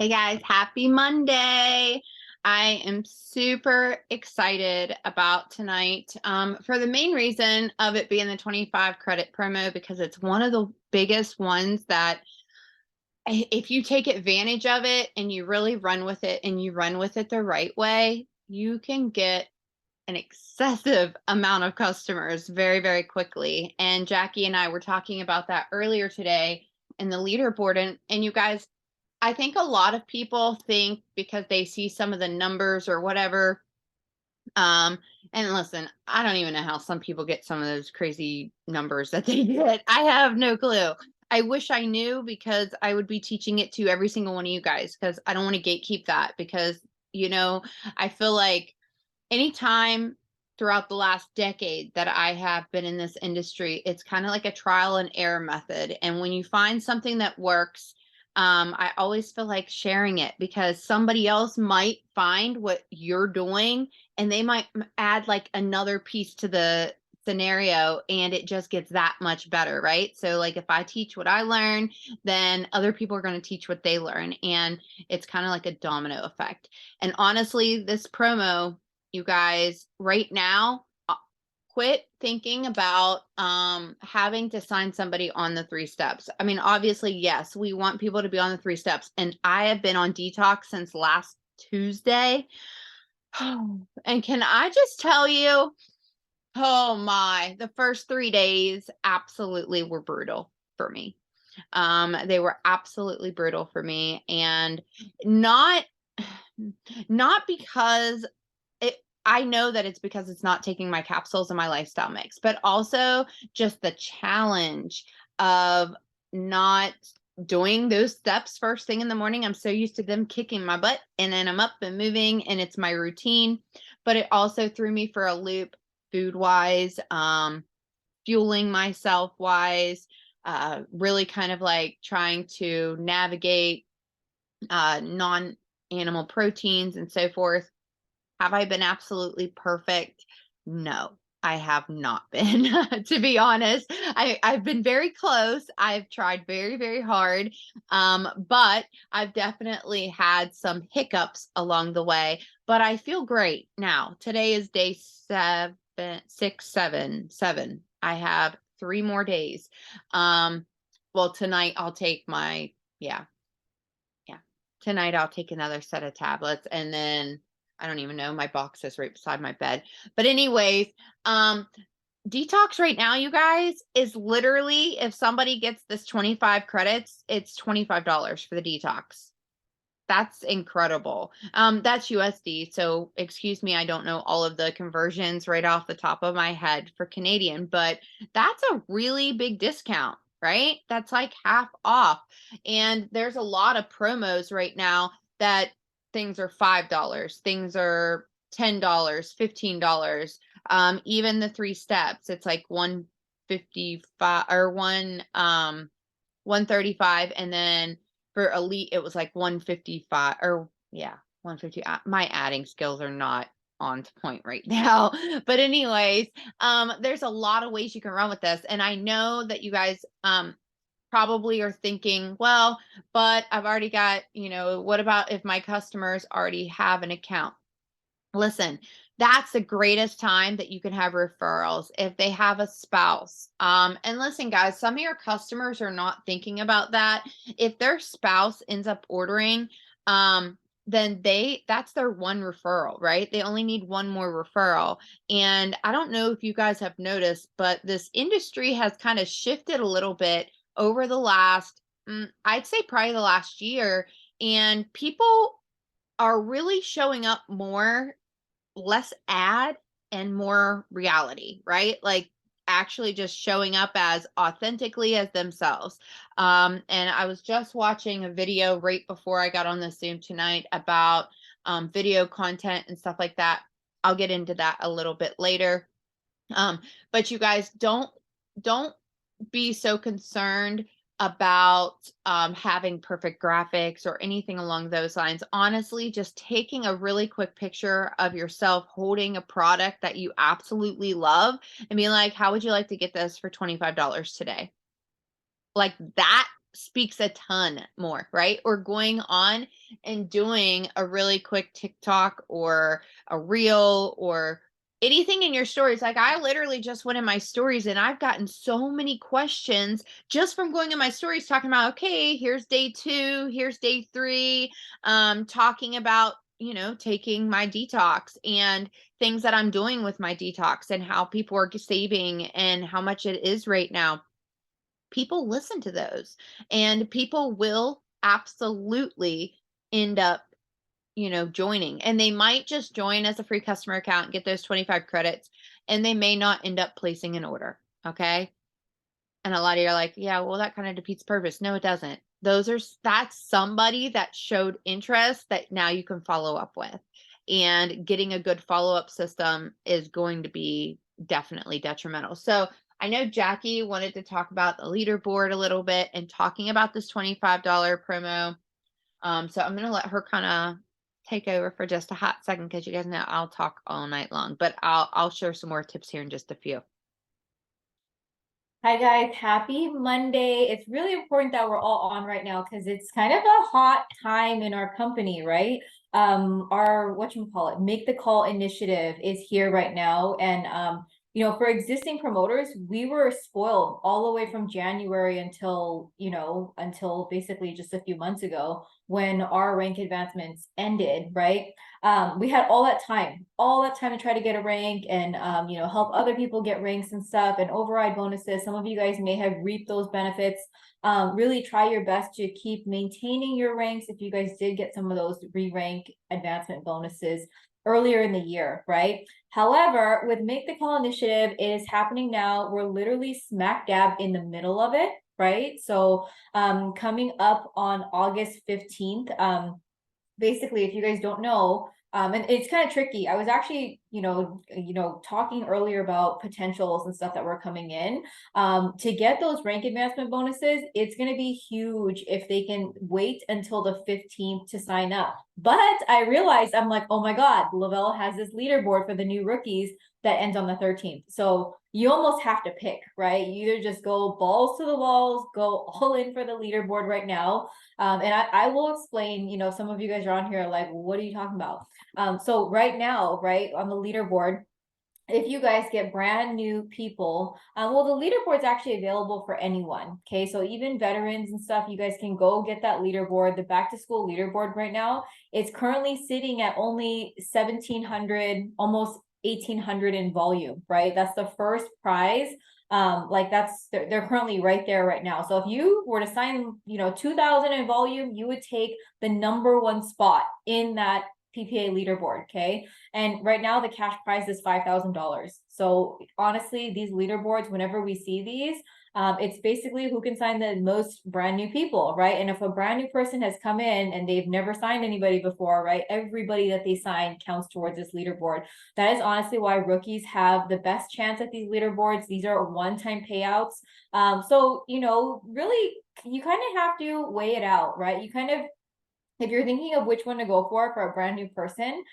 Hey guys, happy Monday. I am super excited about tonight for the main reason of it being the 25 credit promo, because it's one of the biggest ones that if you take advantage of it and you really run with it and you run with it the right way, you can get an excessive amount of customers very, very quickly. And Jackie and I were talking about that earlier today in the leaderboard. And you guys, I think a lot of people think because they see some of the numbers or whatever. Um, and listen, I don't even know how some people get some of those crazy numbers that they get. I have no clue. I wish I knew, because I would be teaching it to every single one of you guys, because I don't want to gatekeep that, because, I feel like anytime throughout the last decade that I have been in this industry, it's kind of like a trial and error method. And when you find something that works, I always feel like sharing it, because somebody else might find what you're doing and they might add like another piece to the scenario, and it just gets that much better, right? So like if I teach what I learn, then other people are going to teach what they learn, and it's kind of like a domino effect. And honestly, this promo, you guys, right now, quit thinking about having to sign somebody on the 3 steps. I mean, obviously, yes, we want people to be on the 3 steps, and I have been on detox since last Tuesday. And can I just tell you, oh my, the first 3 days absolutely were brutal for me. They were absolutely brutal for me, and not not because I know that it's because it's not taking my capsules and my lifestyle mix, but also just the challenge of not doing those steps first thing in the morning. I'm so used to them kicking my butt, and then I'm up and moving and it's my routine. But it also threw me for a loop food wise, fueling myself wise, really kind of like trying to navigate non animal proteins and so forth. Have I been absolutely perfect? No, I have not been, to be honest. I've been very close. I've tried very, very hard. But I've definitely had some hiccups along the way. But I feel great now. Today is day 7. I have 3 more days. Well, tonight I'll take yeah, yeah. Tonight I'll take another set of tablets, and then I don't even know, my box is right beside my bed. But anyways, um detox right now, you guys, is literally, if somebody gets this 25 credits, it's $25 for the detox. That's incredible. That's USD. So excuse me, I don't know all of the conversions right off the top of my head for Canadian, but that's a really big discount, right? That's like half off. And there's a lot of promos right now that things are $5, things are $10, $15. Even the 3 steps, it's like 155 or 135, and then for elite it was like 155, or yeah, 150. My adding skills are not on point right now. But anyways, there's a lot of ways you can run with this, and I know that you guys probably are thinking, well, but I've already got, what about if my customers already have an account? Listen, that's the greatest time that you can have referrals if they have a spouse. And listen, guys, some of your customers are not thinking about that. If their spouse ends up ordering, then that's their one referral, right? They only need one more referral. And I don't know if you guys have noticed, but this industry has kind of shifted a little bit over the last, I'd say probably the last year, and people are really showing up more, less ad and more reality, right? Like actually just showing up as authentically as themselves. And I was just watching a video right before I got on the Zoom tonight about video content and stuff like that. I'll get into that a little bit later. But you guys, don't be so concerned about having perfect graphics or anything along those lines. Honestly, just taking a really quick picture of yourself holding a product that you absolutely love and being like, how would you like to get this for $25 today? Like that speaks a ton more, right? Or going on and doing a really quick TikTok or a reel or anything in your stories. Like I literally just went in my stories and I've gotten so many questions just from going in my stories talking about, okay, here's day 2, here's day 3, talking about, taking my detox and things that I'm doing with my detox and how people are saving and how much it is right now. People listen to those and people will absolutely end up, joining, and they might just join as a free customer account and get those 25 credits, and they may not end up placing an order. Okay. And a lot of you are like, yeah, well, that kind of defeats purpose. No, it doesn't. That's somebody that showed interest that now you can follow up with. And getting a good follow-up system is going to be definitely detrimental. So I know Jackie wanted to talk about the leaderboard a little bit and talking about this $25 promo. So I'm gonna let her kind of take over for just a hot second because you guys know I'll talk all night long, but I'll share some more tips here in just a few. Hi guys, happy Monday. It's really important that we're all on right now because it's kind of a hot time in our company, right? Our whatchamacallit, Make the Call initiative is here right now. And for existing promoters, we were spoiled all the way from January until basically just a few months ago when our rank advancements ended, right? We had all that time to try to get a rank and help other people get ranks and stuff and override bonuses. Some of you guys may have reaped those benefits. Really try your best to keep maintaining your ranks if you guys did get some of those re-rank advancement bonuses earlier in the year, right? However, with Make the Call initiative, it is happening now. We're literally smack dab in the middle of it, right? So coming up on August 15th, basically, if you guys don't know, and it's kind of tricky. I was actually, talking earlier about potentials and stuff that were coming in. To get those rank advancement bonuses, it's going to be huge if they can wait until the 15th to sign up. But I realized I'm like, oh my God, Lavelle has this leaderboard for the new rookies that ends on the 13th. So you almost have to pick, right? You either just go balls to the walls, go all in for the leaderboard right now. And I will explain, some of you guys are on here like, what are you talking about? So right now, right on the leaderboard, if you guys get brand new people, well, the leaderboard's actually available for anyone. Okay, so even veterans and stuff, you guys can go get that leaderboard. The back to school leaderboard right now, it's currently sitting at only 1,700, almost 1,800 in volume, right? That's the first prize. They're currently right there right now. So if you were to sign, 2,000 in volume, you would take the #1 spot in that PPA leaderboard. Okay. And right now the cash prize is $5,000. So honestly, these leaderboards, whenever we see these, it's basically who can sign the most brand new people, right? And if a brand new person has come in and they've never signed anybody before, right? Everybody that they sign counts towards this leaderboard. That is honestly why rookies have the best chance at these leaderboards. These are one-time payouts. So, really, you kind of have to weigh it out, right? If you're thinking of which one to go for a brand new person,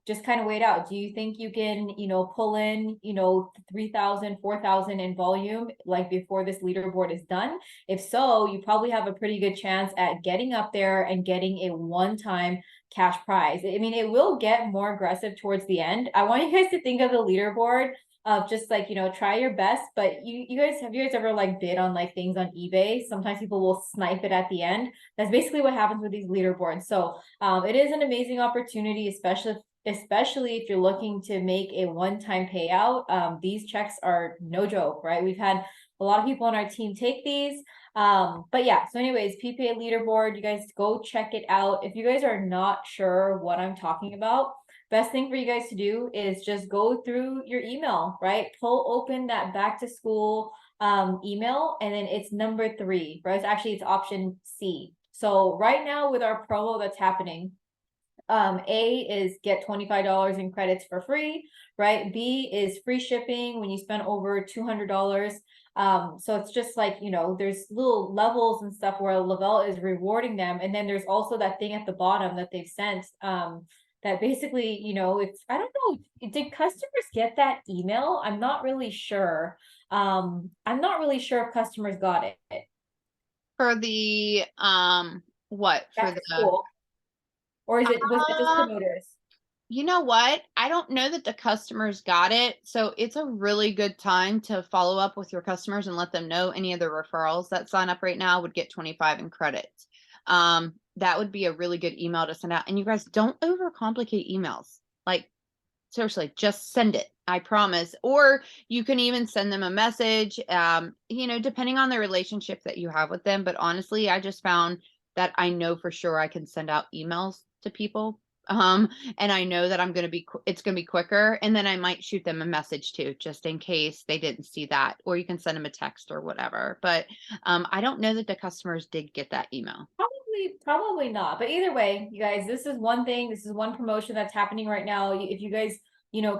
just kind of wait out. Do you think you can, pull in, 3,000, 4,000 in volume, like before this leaderboard is done? If so, you probably have a pretty good chance at getting up there and getting a one-time cash prize. I mean, it will get more aggressive towards the end. I want you guys to think of the leaderboard of just like, try your best, but you guys, have you guys ever like bid on like things on eBay? Sometimes people will snipe it at the end. That's basically what happens with these leaderboards. So it is an amazing opportunity, especially if you're looking to make a one-time payout. These checks are no joke, right? We've had a lot of people on our team take these. But yeah, so anyways, PPA leaderboard, you guys go check it out. If you guys are not sure what I'm talking about, best thing for you guys to do is just go through your email, right? Pull open that back to school email, and then it's #3, right? It's option C. So right now with our promo that's happening, A is get $25 in credits for free, right? B is free shipping when you spend over $200. So it's just like, there's little levels and stuff where Lavelle is rewarding them. And then there's also that thing at the bottom that they've sent, that basically, I don't know, did customers get that email? I'm not really sure. I'm not really sure if customers got it. for the what for Back the to school. Or was it just uh, promoters? you know what? I don't know that the customers got it. So it's a really good time to follow up with your customers and let them know any of the referrals that sign up right now would get 25 in credits. That would be a really good email to send out. And you guys don't overcomplicate emails. Like, seriously, just send it. I promise. Or you can even send them a message, depending on the relationship that you have with them. But honestly, I just found that I know for sure I can send out emails to people. And I know that it's going to be quicker. And then I might shoot them a message too, just in case they didn't see that, or you can send them a text or whatever. But I don't know that the customers did get that email. Probably not. But either way, you guys, this is one thing. This is one promotion that's happening right now. If you guys,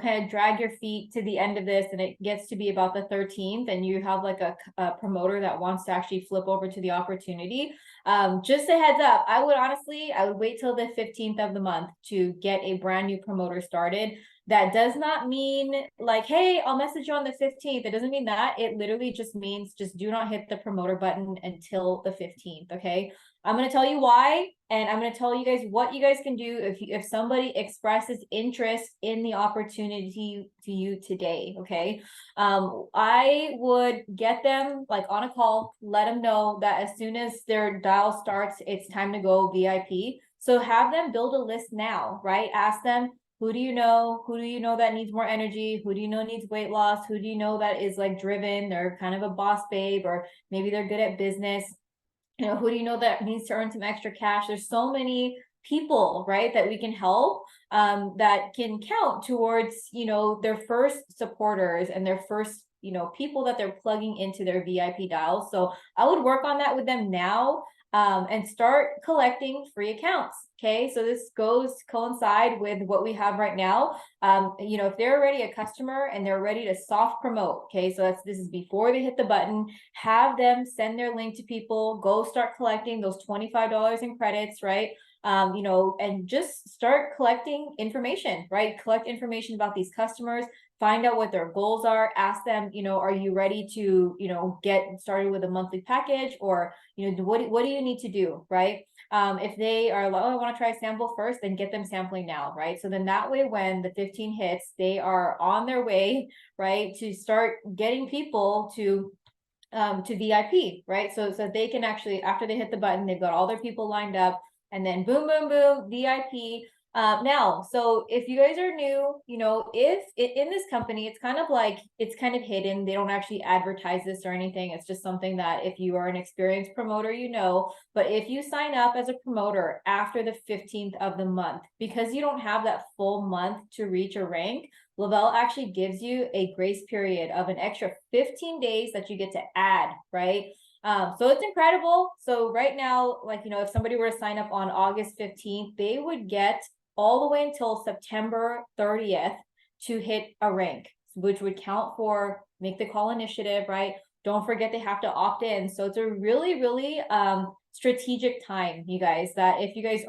kind of drag your feet to the end of this and it gets to be about the 13th and you have like a promoter that wants to actually flip over to the opportunity, just a heads up, I would wait till the 15th of the month to get a brand new promoter started. That does not mean like, hey, I'll message you on the 15th. It doesn't mean that. It literally just means just do not hit the promoter button until the 15th. Okay. I'm going to tell you why, and I'm going to tell you guys what you guys can do if somebody expresses interest in the opportunity to you today. Okay. I would get them like on a call, let them know that as soon as their dial starts, it's time to go VIP. So have them build a list now, right? Ask them, who do you know? Who do you know that needs more energy? Who do you know needs weight loss? Who do you know that is like driven? They're kind of a boss babe, or maybe they're good at business. Who do you know that needs to earn some extra cash? There's so many people, right, that we can help, that can count towards, their first supporters and their first, people that they're plugging into their VIP dials. So I would work on that with them now, and start collecting free accounts. Okay, so this coincide with what we have right now. If they're already a customer and they're ready to soft promote, okay, so this is before they hit the button. Have them send their link to people, go start collecting those $25 in credits, right? And just start collecting information, right? Collect information about these customers, find out what their goals are, ask them, are you ready to, get started with a monthly package, or, what do you need to do, right? If they are like, oh, I want to try a sample first, then get them sampling now, right? So then that way, when the 15 hits, they are on their way, right, to start getting people to VIP, right? So they can actually, after they hit the button, they've got all their people lined up, and then boom, boom, boom, VIP. Now, so if you guys are new, if in this company, it's kind of hidden. They don't actually advertise this or anything. It's just something that if you are an experienced promoter, but if you sign up as a promoter after the 15th of the month, because you don't have that full month to reach a rank, Lavelle actually gives you a grace period of an extra 15 days that you get to add, right? So it's incredible. So right now, like, if somebody were to sign up on August 15th, they would get all the way until September 30th to hit a rank, which would count for Make the Call initiative, right? Don't forget they have to opt in. So it's a really, really strategic time, you guys, that if you guys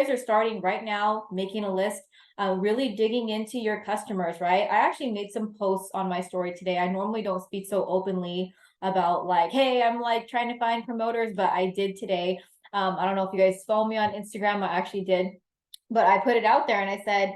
are starting right now, making a list, really digging into your customers, right? I actually made some posts on my story today. I normally don't speak so openly about like, hey, I'm like trying to find promoters, but I did today. I don't know if you guys follow me on Instagram. I actually did. But I put it out there and I said,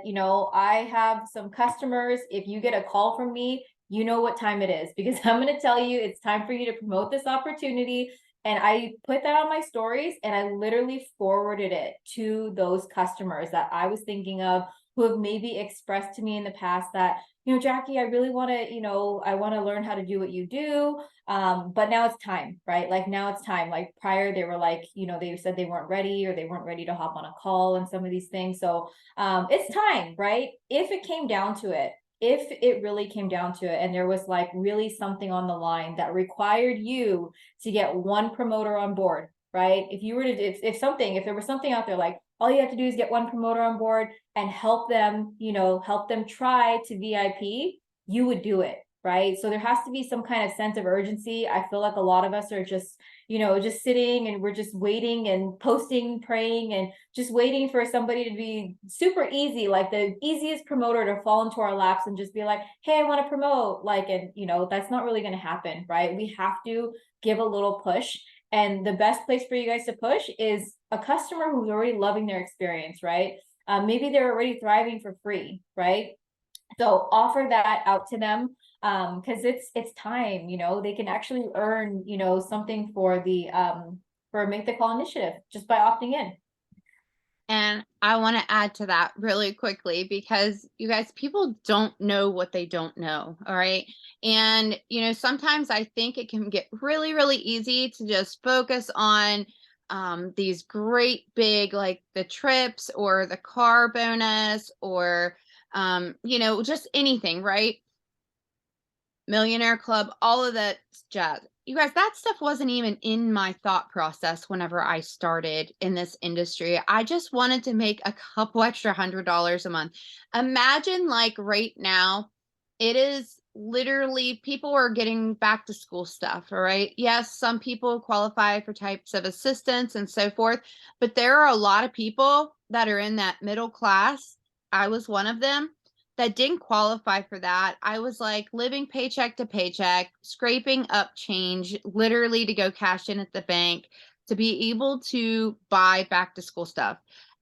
I have some customers. If you get a call from me, you know what time it is, because I'm going to tell you it's time for you to promote this opportunity. And I put that on my stories and I literally forwarded it to those customers that I was thinking of, who have maybe expressed to me in the past that, Jackie, I really want to, I want to learn how to do what you do. But now it's time, right? Like now it's time. Like prior, they were like, they said they weren't ready, or they weren't ready to hop on a call and some of these things. So it's time, right? If it came down to it, if it really came down to it, and there was like really something on the line that required you to get one promoter on board, right? If you were to, if there was something out there, like all you have to do is get one promoter on board and help them, help them try to VIP, you would do it, right? So there has to be some kind of sense of urgency. I feel like a lot of us are just, just sitting and we're just waiting and posting, praying, and just waiting for somebody to be super easy, like the easiest promoter to fall into our laps and just be like, hey, I want to promote. Like, and that's not really going to happen, right? We have to give a little push. And the best place for you guys to push is a customer who's already loving their experience, right? Maybe they're already thriving for free, right? So offer that out to them, because it's time, they can actually earn, something for the for Make the Call initiative just by opting in. And I want to add to that really quickly because you guys, people don't know what they don't know. All right. And, sometimes I think it can get really, really easy to just focus on these great big, like the trips or the car bonus or, just anything, right? Millionaire Club, all of that jazz. You guys, that stuff wasn't even in my thought process whenever I started in this industry. I just wanted to make a couple extra $100 a month. Imagine, like, right now, it is literally people are getting back to school stuff, all right? Yes, some people qualify for types of assistance and so forth, but there are a lot of people that are in that middle class. I was one of them that didn't qualify for that. I was like living paycheck to paycheck, scraping up change, literally to go cash in at the bank to be able to buy back to school stuff.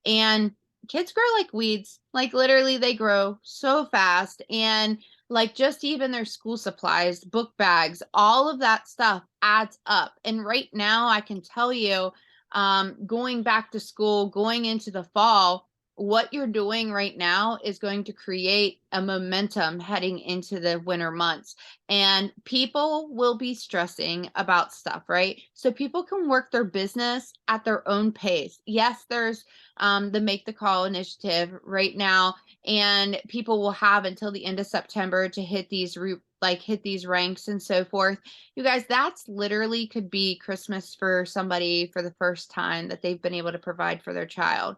And kids grow like weeds. Like literally they grow so fast. And like just even their school supplies, book bags, all of that stuff adds up. And right now I can tell you, going back to school, going into the fall, what you're doing right now is going to create a momentum heading into the winter months. And people will be stressing about stuff, right? So people can work their business at their own pace. Yes, there's the Make the Call initiative right now, and people will have until the end of September to hit these hit these ranks and so forth. You guys, that's literally could be Christmas for somebody for the first time that they've been able to provide for their child.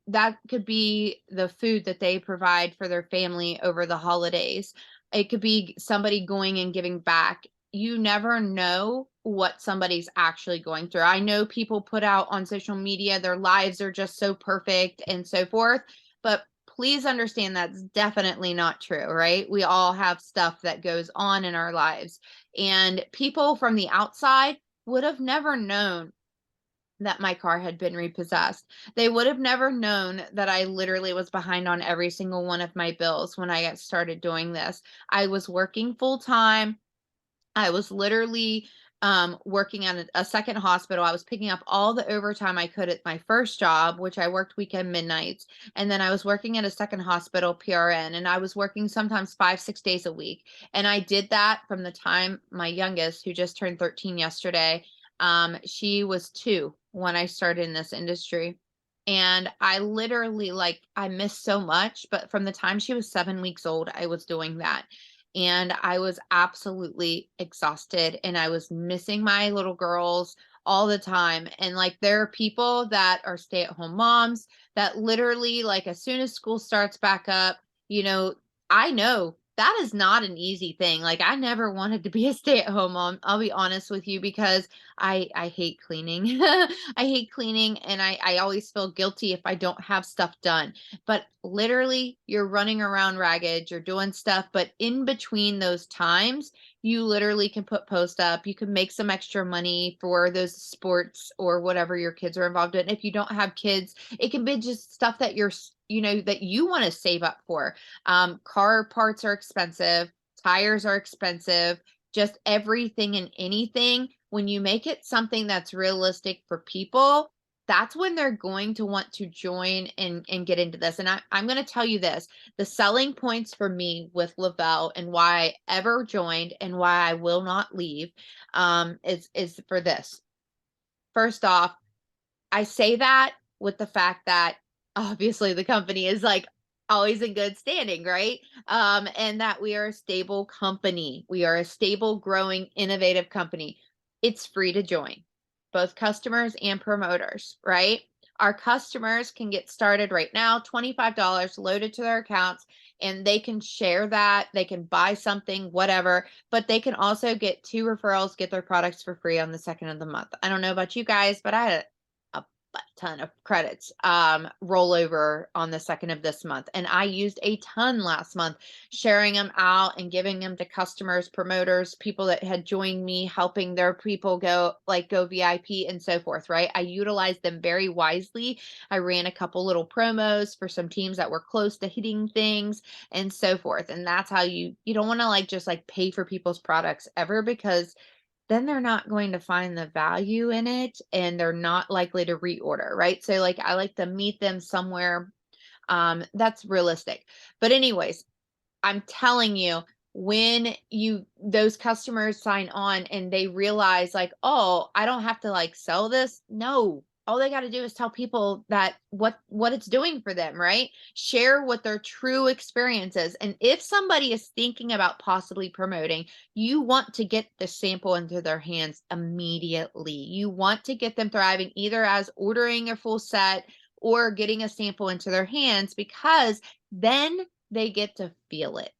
That could be the food that they provide for their family over the holidays. It could be somebody going and giving back. You never know what somebody's actually going through. I know people put out on social media their lives are just so perfect and so forth, but please understand that's definitely not true, right? We all have stuff that goes on in our lives, and people from the outside would have never known that my car had been repossessed. They would have never known that I literally was behind on every single one of my bills when I got started doing this. I was working full time. I was literally working at a second hospital. I was picking up all the overtime I could at my first job, which I worked weekend midnights. And then I was working at a second hospital PRN, and I was working sometimes 5, 6 days a week. And I did that from the time my youngest, who just turned 13 yesterday, she was 2 when I started in this industry. And I literally, like, I missed so much, but from the time she was 7 weeks old, I was doing that. And I was absolutely exhausted and I was missing my little girls all the time. And like there are people that are stay-at-home moms that literally, like, as soon as school starts back up, you know, I know that is not an easy thing. Like I never wanted to be a stay-at-home mom. I'll be honest with you because I hate cleaning. I hate cleaning, and I always feel guilty if I don't have stuff done. But literally you're running around ragged, you're doing stuff, but in between those times, you literally can put post up, you can make some extra money for those sports or whatever your kids are involved in. If you don't have kids, it can be just stuff that that you want to save up for. Car parts are expensive, tires are expensive, just everything and anything. When you make it something that's realistic for people, that's when they're going to want to join and get into this. And I'm going to tell you this, the selling points for me with Lavelle and why I ever joined and why I will not leave, is for this. First off, I say that with the fact that obviously the company is like always in good standing, right? And that we are a stable company. We are a stable, growing, innovative company. It's free to join, both customers and promoters, right? Our customers can get started right now, $25 loaded to their accounts, and they can share that. They can buy something, whatever, but they can also get 2 referrals, get their products for free on the second of the month. I don't know about you guys, but I had a butt ton of credits roll over on the 2nd of this month. And I used a ton last month, sharing them out and giving them to customers, promoters, people that had joined me, helping their people go VIP and so forth, right? I utilized them very wisely. I ran a couple little promos for some teams that were close to hitting things and so forth. And that's how you don't want to just pay for people's products ever, because then they're not going to find the value in it and they're not likely to reorder, right? So I like to meet them somewhere that's realistic. But anyways, I'm telling you, when those customers sign on and they realize oh, I don't have to sell this. No, all they got to do is tell people that what it's doing for them, right? Share what their true experience is. And if somebody is thinking about possibly promoting, you want to get the sample into their hands immediately. You want to get them thriving either as ordering a full set or getting a sample into their hands, because then they get to feel it.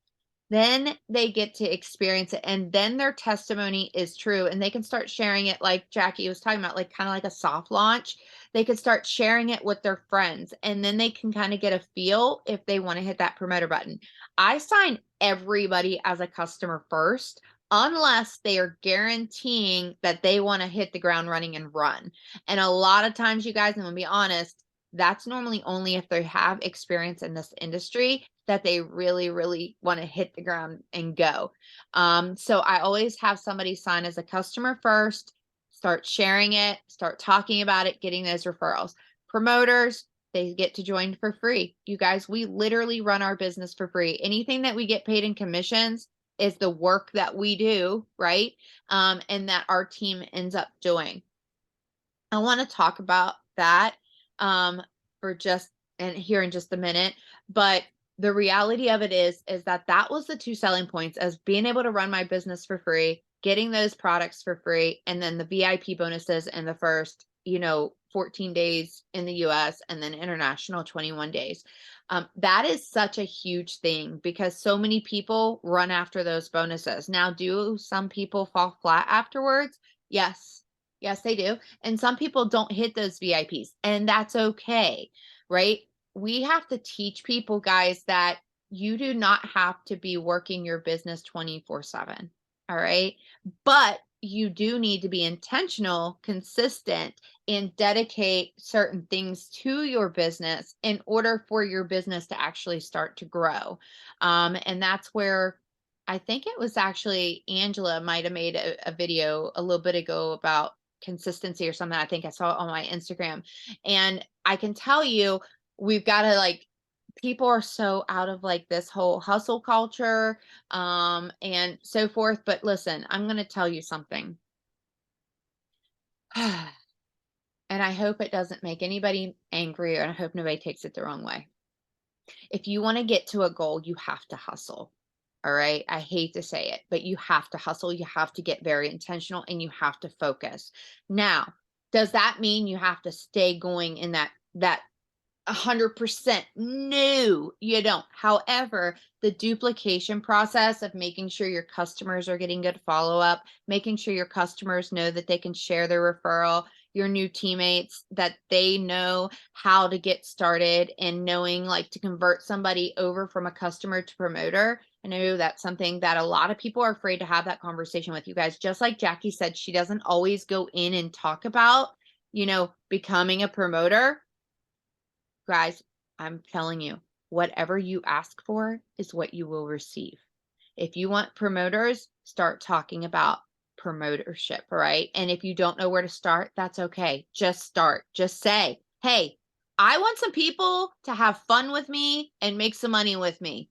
Then they get to experience it, and then their testimony is true, and they can start sharing it like Jackie was talking about, kind of like a soft launch. They could start sharing it with their friends, and then they can kind of get a feel if they want to hit that promoter button. I sign everybody as a customer first, unless they are guaranteeing that they want to hit the ground running and run. And a lot of times, you guys, I'm gonna be honest, that's normally only if they have experience in this industry, that they really, really want to hit the ground and go. So I always have somebody sign as a customer first, start sharing it, start talking about it, getting those referrals. Promoters, they get to join for free. You guys, we literally run our business for free. Anything that we get paid in commissions is the work that we do, right? And that our team ends up doing. I want to talk about that um, for just and here in just a minute, but the reality of it is that that was the two selling points, as being able to run my business for free, getting those products for free, and then the VIP bonuses in the first 14 days in the US and then international 21 days. That is such a huge thing, because so many people run after those bonuses. Now, do some people fall flat afterwards? Yes. Yes, they do. And some people don't hit those VIPs, and that's okay, right? We have to teach people, guys, that you do not have to be working your business 24/7. All right. But you do need to be intentional, consistent, and dedicate certain things to your business in order for your business to actually start to grow. And that's where I think it was actually Angela might have made a video a little bit ago about consistency or something. I think I saw it on my Instagram. And I can tell you, we've got to people are so out of this whole hustle culture and so forth. But listen, I'm going to tell you something. And I hope it doesn't make anybody angry, and I hope nobody takes it the wrong way. If you want to get to a goal, you have to hustle. All right. I hate to say it, but you have to hustle. You have to get very intentional, and you have to focus. Now, does that mean you have to stay going in that 100%? No, you don't. However, the duplication process of making sure your customers are getting good follow-up, making sure your customers know that they can share their referral, your new teammates, that they know how to get started, and knowing to convert somebody over from a customer to promoter. I know that's something that a lot of people are afraid to have that conversation with. You guys. Just like Jackie said, she doesn't always go in and talk about, becoming a promoter. Guys, I'm telling you, whatever you ask for is what you will receive. If you want promoters, start talking about promotership, right? And if you don't know where to start, that's okay. Just start. Just say, hey, I want some people to have fun with me and make some money with me.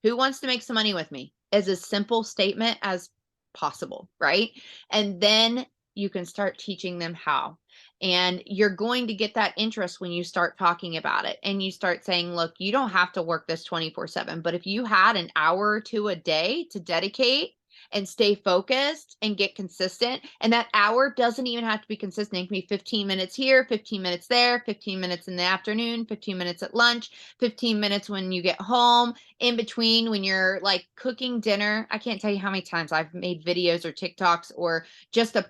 Who wants to make some money with me? Is a simple statement as possible, right? And then you can start teaching them how. And you're going to get that interest when you start talking about it and you start saying, look, you don't have to work this 24/7, but if you had an hour or two a day to dedicate and stay focused and get consistent, and that hour doesn't even have to be consistent. It can be 15 minutes here, 15 minutes there, 15 minutes in the afternoon, 15 minutes at lunch, 15 minutes when you get home, in between when you're cooking dinner. I can't tell you how many times I've made videos or TikToks or just a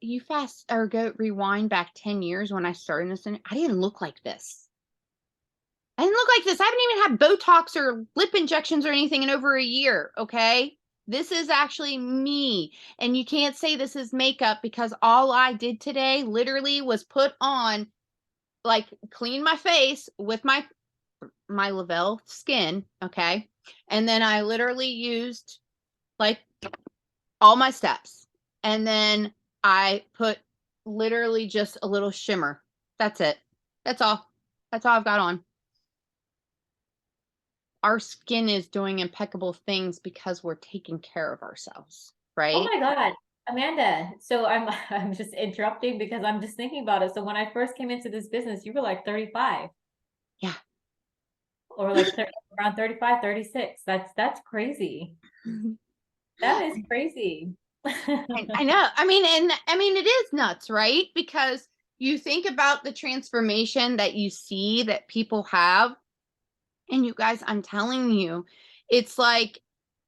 you fast or go rewind back 10 years when I started this, and I didn't look like this. I didn't look like this. I haven't even had Botox or lip injections or anything in over a year. Okay. This is actually me. And you can't say this is makeup because all I did today literally was put on, like, clean my face with my Lavelle skin. Okay. And then I literally used like all my steps. And then I put literally just a little shimmer. That's it. That's all. That's all I've got on. Our skin is doing impeccable things because we're taking care of ourselves, Oh right? my God, Amanda. So I'm I'm just interrupting because I'm just thinking about it. So when I first came into this business, you were like 35 Yeah. or like 30, around 35, 36. That's crazy. That is crazy. I know. I mean, and I mean, it is nuts, right? Because you think about the transformation that you see that people have. And you guys, I'm telling you, it's like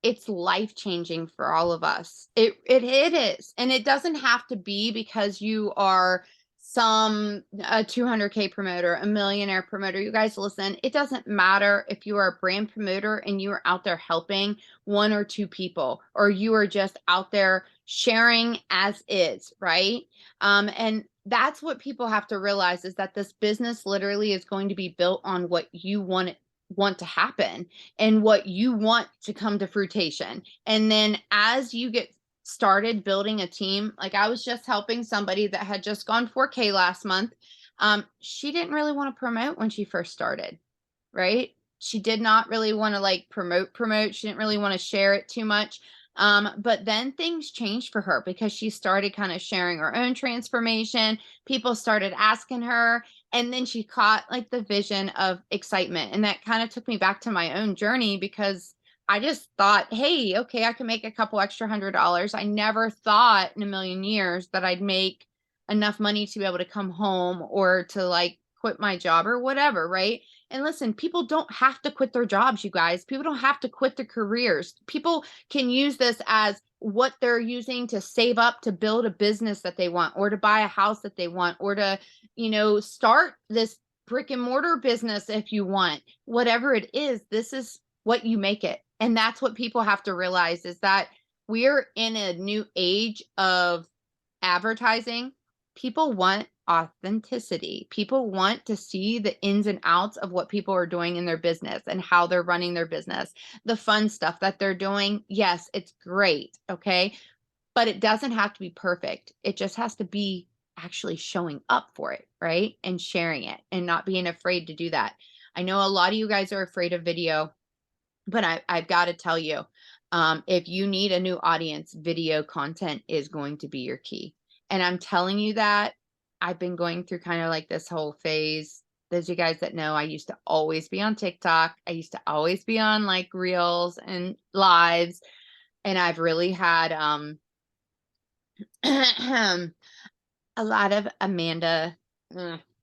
it's life changing for all of us. It is. And it doesn't have to be because you are some a 200K promoter, a millionaire promoter. You guys listen, it doesn't matter if you are a brand promoter and you are out there helping one or two people, or you are just out there sharing as is, right? And that's what people have to realize, is that this business literally is going to be built on what you want to happen and what you want to come to fruition. And then as you get started building a team, like I was just helping somebody that had just gone 4K last month. She didn't really want to promote when she first started, right? She did not really want to like promote. She didn't really want to share it too much. But then things changed for her because she started kind of sharing her own transformation. People started asking her, and then she caught like the vision of excitement. And that kind of took me back to my own journey because I just thought, hey, okay, I can make a couple extra $100. I never thought in a million years that I'd make enough money to be able to come home or to like quit my job or whatever, right? And listen, people don't have to quit their jobs, you guys. People don't have to quit their careers. People can use this as what they're using to save up to build a business that they want, or to buy a house that they want, or to, start this brick and mortar business if you want. Whatever it is, this is what you make it. And that's what people have to realize, is that we're in a new age of advertising. People want authenticity. People want to see the ins and outs of what people are doing in their business and how they're running their business. The fun stuff that they're doing, yes, it's great, okay? But it doesn't have to be perfect. It just has to be actually showing up for it, right? And sharing it and not being afraid to do that. I know a lot of you guys are afraid of video, but I've got to tell you, if you need a new audience, video content is going to be your key. And I'm telling you that I've been going through kind of like this whole phase. Those of you guys that know, I used to always be on TikTok. I used to always be on like reels and lives. And I've really had a lot of Amanda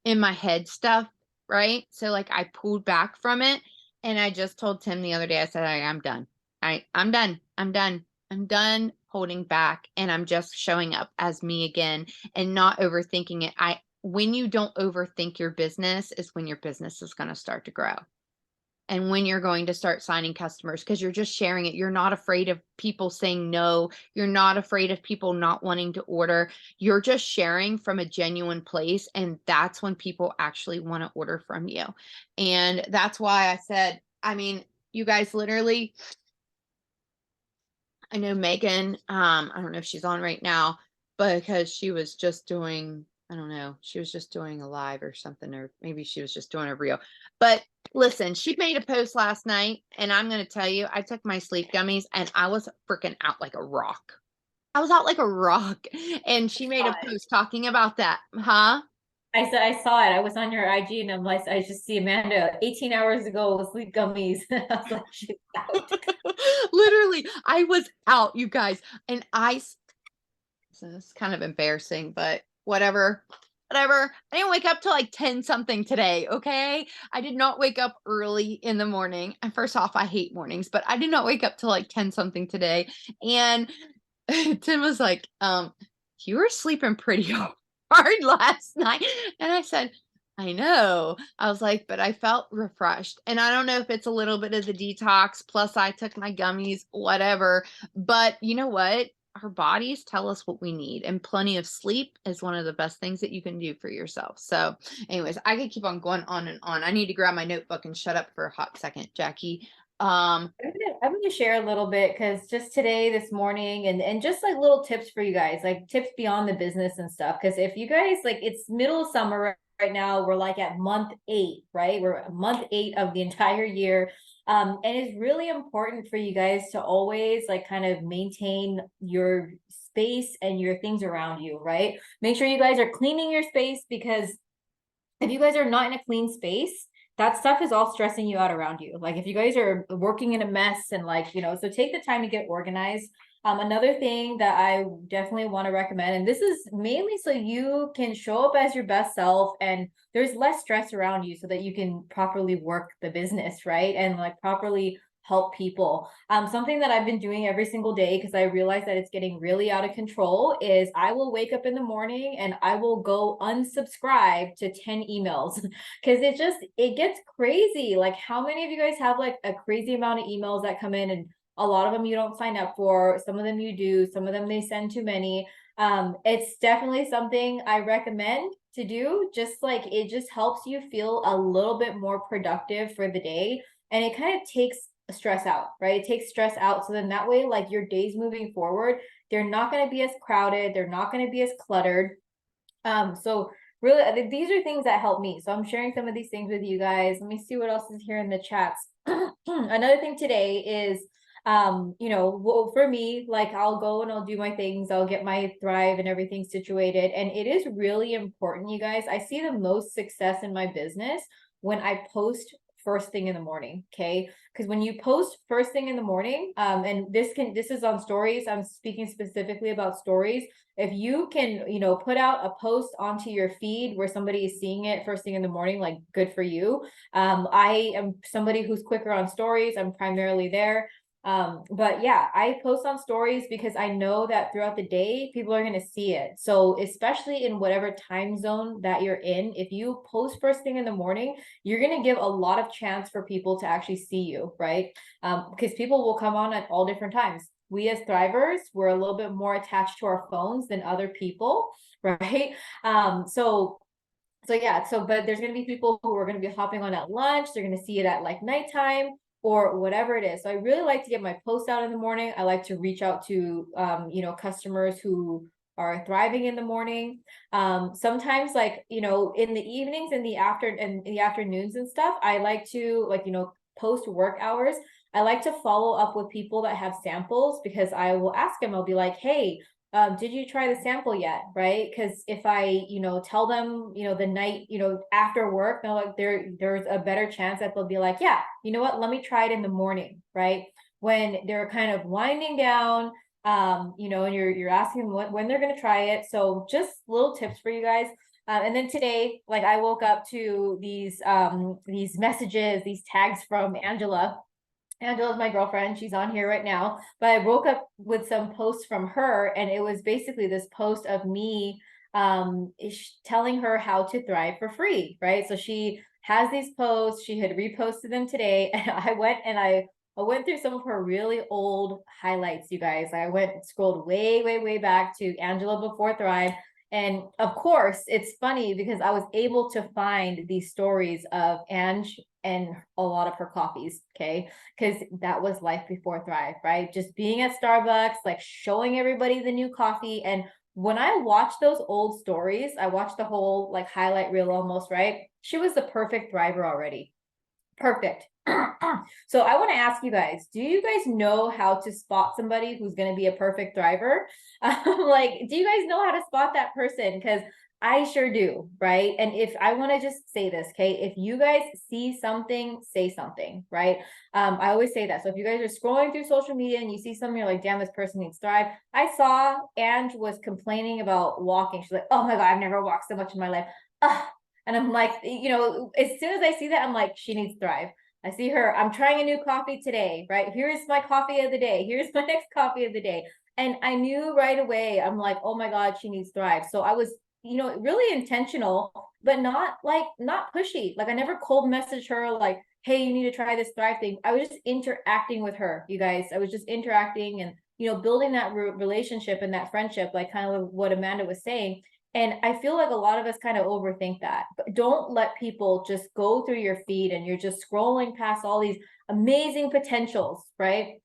in my head stuff, right? So like I pulled back from it, and I just told Tim the other day, I said, I'm done. I'm done. I'm done. I'm done holding back, and I'm just showing up as me again and not overthinking it. When you don't overthink your business is when your business is going to start to grow. And when you're going to start signing customers, because you're just sharing it. You're not afraid of people saying no. You're not afraid of people not wanting to order. You're just sharing from a genuine place. And that's when people actually want to order from you. And that's why I said, I mean, you guys literally, I know Megan, I don't know if she's on right now, but because she was just doing, I don't know, she was just doing a live or something, or maybe she was just doing a reel. But listen, she made a post last night, and I'm going to tell you, I took my sleep gummies and I was freaking out like a rock. I was out like a rock. And she made a post talking about that. Huh? I saw it. I was on your IG and I'm like, I just see Amanda 18 hours ago with sleep gummies. I was like, she's out. Literally, I was out, you guys. And so it's kind of embarrassing, but whatever. Whatever. I didn't wake up till like 10 something today, okay? I did not wake up early in the morning. And first off, I hate mornings, but I did not wake up till like 10 something today. And Tim was like, you were sleeping pretty hard last night. And I said, I know. I was like, but I felt refreshed. And I don't know if it's a little bit of the detox, plus I took my gummies, whatever. But you know what? Our bodies tell us what we need, and plenty of sleep is one of the best things that you can do for yourself. So, anyways, I could keep on going on and on. I need to grab my notebook and shut up for a hot second, Jackie. I'm gonna share a little bit because just today, this morning, and just like little tips for you guys, like tips beyond the business and stuff. Because if you guys like, it's middle of summer right now, we're like at month 8, right? We're at month 8 of the entire year. And it's really important for you guys to always like kind of maintain your space and your things around you, right? Make sure you guys are cleaning your space, because if you guys are not in a clean space, that stuff is all stressing you out around you. Like if you guys are working in a mess and like, so take the time to get organized. Another thing that I definitely want to recommend, and this is mainly so you can show up as your best self and there's less stress around you so that you can properly work the business, right? And like properly help people. Something that I've been doing every single day, because I realize that it's getting really out of control, is I will wake up in the morning and I will go unsubscribe to 10 emails because it gets crazy. Like how many of you guys have like a crazy amount of emails that come in, and a lot of them you don't sign up for, some of them you do, some of them they send too many. It's definitely something I recommend to do. Just like it just helps you feel a little bit more productive for the day, and it kind of takes stress out, right? It takes stress out. So then that way, like your days moving forward, they're not going to be as crowded. They're not going to be as cluttered. So really, these are things that help me. So I'm sharing some of these things with you guys. Let me see what else is here in the chats. Another thing today is, well, for me, like I'll go and I'll do my things. I'll get my Thrive and everything situated. And it is really important, you guys. I see the most success in my business when I post first thing in the morning. Okay. Because when you post first thing in the morning, and this is on stories. I'm speaking specifically about stories. If you can, put out a post onto your feed where somebody is seeing it first thing in the morning, like good for you. I am somebody who's quicker on stories. I'm primarily there. But yeah, I post on stories because I know that throughout the day, people are going to see it. So especially in whatever time zone that you're in, if you post first thing in the morning, you're going to give a lot of chance for people to actually see you, right? Because people will come on at all different times. We as Thrivers, we're a little bit more attached to our phones than other people, right? So yeah, but there's going to be people who are going to be hopping on at lunch. They're going to see it at like nighttime or whatever it is. So I really like to get my post out in the morning. I like to reach out to, customers who are thriving in the morning. Sometimes like, in the evenings and in the afternoons and stuff, I like to like, post work hours. I like to follow up with people that have samples, because I will ask them, I'll be like, hey, did you try the sample yet? Right? Because if I, tell them, the night, after work, they're like, there's a better chance that they'll be like, yeah, you know what? Let me try it in the morning, right? When they're kind of winding down, and you're asking them when they're gonna try it. So just little tips for you guys. And then today, like I woke up to these messages, these tags from Angela. Angela's my girlfriend. She's on here right now. But I woke up with some posts from her, and it was basically this post of me telling her how to thrive for free, right? So she has these posts. She had reposted them today, and I went through some of her really old highlights, you guys. I went and scrolled way, way, way back to Angela before Thrive. And of course, it's funny because I was able to find these stories of Ange and a lot of her coffees, okay? Because that was life before Thrive, right? Just being at Starbucks, like showing everybody the new coffee. And when I watched those old stories, I watched the whole like highlight reel almost, right? She was the perfect thriver already. Perfect. So I want to ask you guys, do you guys know how to spot somebody who's going to be a perfect thriver? Like, do you guys know how to spot that person? Because I sure do, right? And if I want to just say this, okay, if you guys see something, say something, right? I always say that. So if you guys are scrolling through social media and you see something, you're like, damn, this person needs Thrive. I saw Ange was complaining about walking. She's like, oh my God, I've never walked so much in my life. And I'm like, as soon as I see that, I'm like, she needs Thrive. I see her, I'm trying a new coffee today, right? Here's my coffee of the day. Here's my next coffee of the day. And I knew right away, I'm like, oh my God, she needs Thrive. So I was, really intentional, but not pushy. Like I never cold messaged her like, hey, you need to try this Thrive thing. I was just interacting with her, you guys. I was just interacting and, building that relationship and that friendship, like kind of what Amanda was saying. And I feel like a lot of us kind of overthink that. But don't let people just go through your feed and you're just scrolling past all these amazing potentials, right?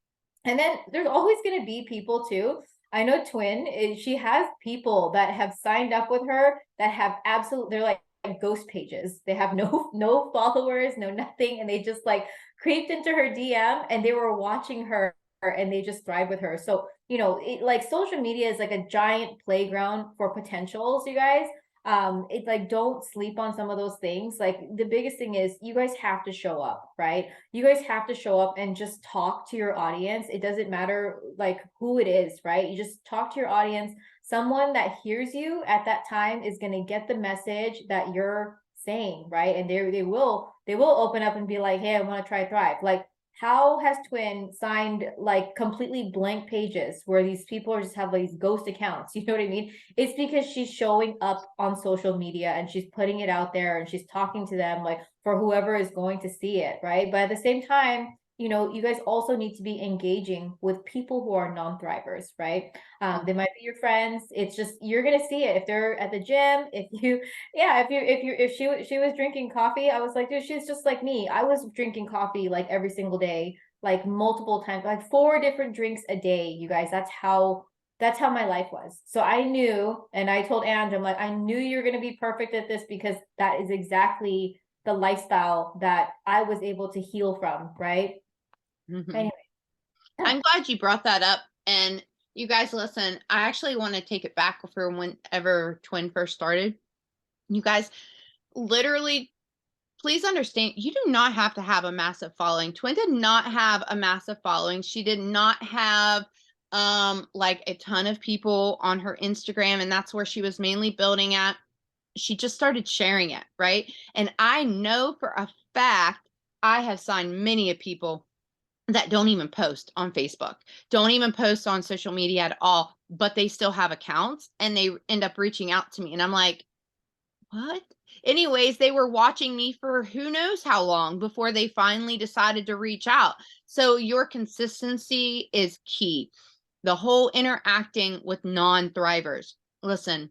And then there's always going to be people too. I know Twin, she has people that have signed up with her that have they're like ghost pages. They have no followers, no nothing, and they just like creeped into her DM and they were watching her and they just thrive with her. So, like social media is like a giant playground for potentials, you guys. It's like don't sleep on some of those things. Like the biggest thing is you guys have to show up, right? You guys have to show up and just talk to your audience. It doesn't matter like who it is, right? You just talk to your audience. Someone that hears you at that time is going to get the message that you're saying, right? And they will open up and be like, hey, I want to try Thrive. Like how has Twin signed like completely blank pages where these people just have like these ghost accounts? You know what I mean? It's because she's showing up on social media and she's putting it out there and she's talking to them like for whoever is going to see it, right? But at the same time, you guys also need to be engaging with people who are non-thrivers, right? They might be your friends. It's just you're gonna see it if they're at the gym. If you, yeah, if she was drinking coffee, I was like, dude, she's just like me. I was drinking coffee like every single day, like multiple times, like 4 different drinks a day. You guys, that's how my life was. So I knew, and I told Ange, I'm like, I knew you're gonna be perfect at this because that is exactly the lifestyle that I was able to heal from, right? Mhm. Anyway, I'm glad you brought that up. And you guys, listen, I actually want to take it back for whenever Twin first started. You guys, literally, please understand, you do not have to have a massive following. Twin did not have a massive following. She did not have like a ton of people on her Instagram, and that's where she was mainly building at. She just started sharing it, right? And I know for a fact I have signed many of people that don't even post on Facebook, don't even post on social media at all, but they still have accounts and they end up reaching out to me. And I'm like, what? Anyways, they were watching me for who knows how long before they finally decided to reach out. So your consistency is key. The whole interacting with non-thrivers. Listen,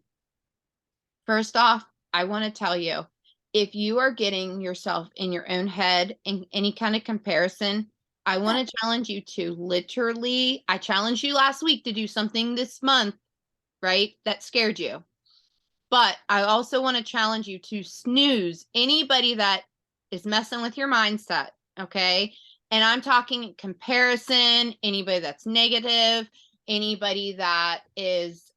first off, I want to tell you, if you are getting yourself in your own head in any kind of comparison, I want to challenge you to literally, I challenged you last week to do something this month, right? That scared you. But I also want to challenge you to snooze anybody that is messing with your mindset. Okay. And I'm talking comparison, anybody that's negative, anybody that is,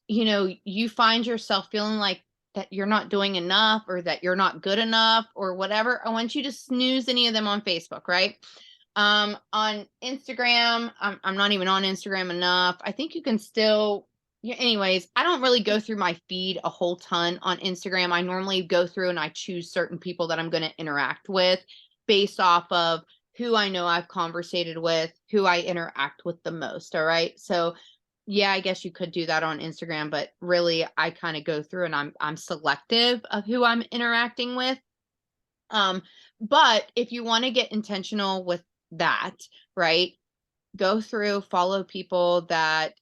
you find yourself feeling like that you're not doing enough or that you're not good enough or whatever. I want you to snooze any of them on Facebook, right? On Instagram, I'm not even on Instagram enough. I think you can still, yeah, anyways, I don't really go through my feed a whole ton on Instagram. I normally go through and I choose certain people that I'm going to interact with based off of who I know I've conversated with, who I interact with the most. All right. So yeah, I guess you could do that on Instagram, but really I kind of go through and I'm selective of who I'm interacting with. Um, but if you want to get intentional with that, right? Go through, follow people that,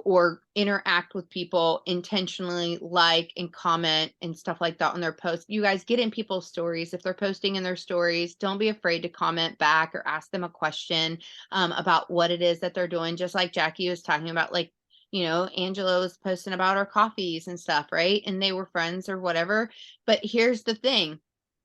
or interact with people intentionally, like and comment and stuff like that on their posts. You guys get in people's stories. If they're posting in their stories, don't be afraid to comment back or ask them a question about what it is that they're doing. Just like Jackie was talking about, like, Angela was posting about her coffees and stuff, right? And they were friends or whatever. But here's the thing.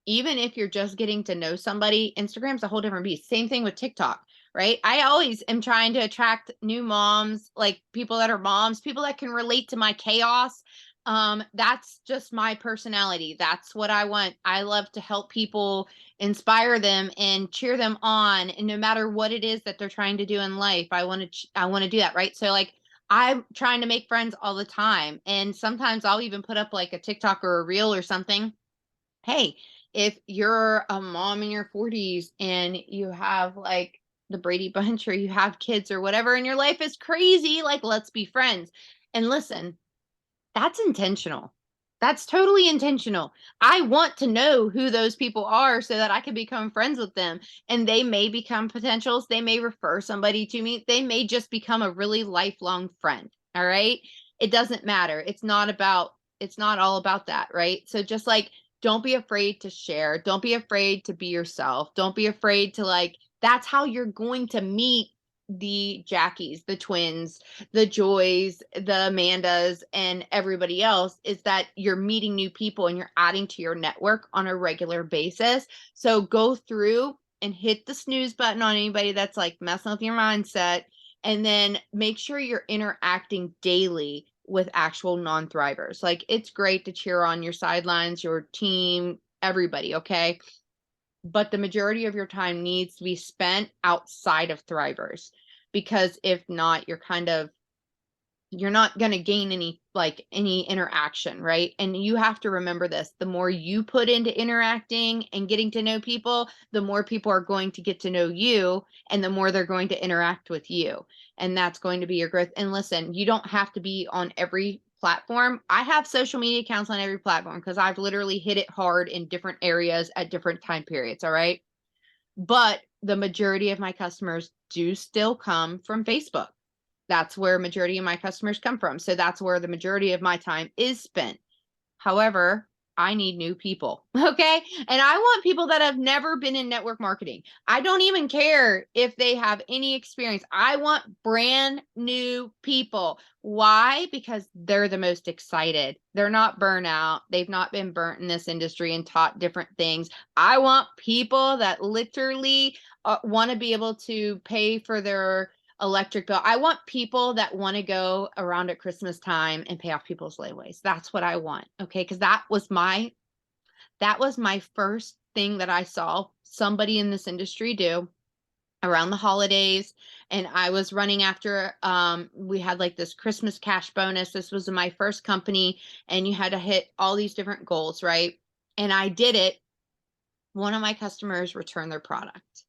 Even if you're just getting to know somebody, Instagram's a whole different beast. Same thing with TikTok, right? I always am trying to attract new moms, like people that are moms, people that can relate to my chaos. That's just my personality. That's what I want. I love to help people, inspire them and cheer them on. And no matter what it is that they're trying to do in life, I want to do that, right? So like I'm trying to make friends all the time. And sometimes I'll even put up like a TikTok or a reel or something. Hey, if you're a mom in your 40s and you have like the Brady Bunch or you have kids or whatever and your life is crazy, like, let's be friends. And listen, that's intentional. That's totally intentional. I want to know who those people are so that I can become friends with them. And they may become potentials. They may refer somebody to me. They may just become a really lifelong friend. All right. It doesn't matter. It's not all about that. Right. So just like, don't be afraid to share. Don't be afraid to be yourself. Don't be afraid to like, that's how you're going to meet the Jackies, the twins, the Joys, the Amandas, and everybody else is that you're meeting new people and you're adding to your network on a regular basis. So go through and hit the snooze button on anybody that's like messing with your mindset. And then make sure you're interacting daily with actual non thrivers. Like it's great to cheer on your sidelines, your team, everybody. Okay. But the majority of your time needs to be spent outside of thrivers because if not you're not going to gain any interaction, right? And you have to remember this, the more you put into interacting and getting to know people, the more people are going to get to know you and the more they're going to interact with you, and that's going to be your growth. And listen, you don't have to be on every platform. I have social media accounts on every platform because I've literally hit it hard in different areas at different time periods, all right? But the majority of my customers do still come from Facebook. That's where majority of my customers come from. So that's where the majority of my time is spent. However, I need new people. Okay. And I want people that have never been in network marketing. I don't even care if they have any experience. I want brand new people. Why? Because they're the most excited. They're not burnout. They've not been burnt in this industry and taught different things. I want people that literally want to be able to pay for their electric bill. I want people that want to go around at Christmas time and pay off people's layaways. That's what I want. Okay. Cause that was my first thing that I saw somebody in this industry do around the holidays. And I was running after, we had like this Christmas cash bonus. This was my first company and you had to hit all these different goals. Right. And I did it. One of my customers returned their product.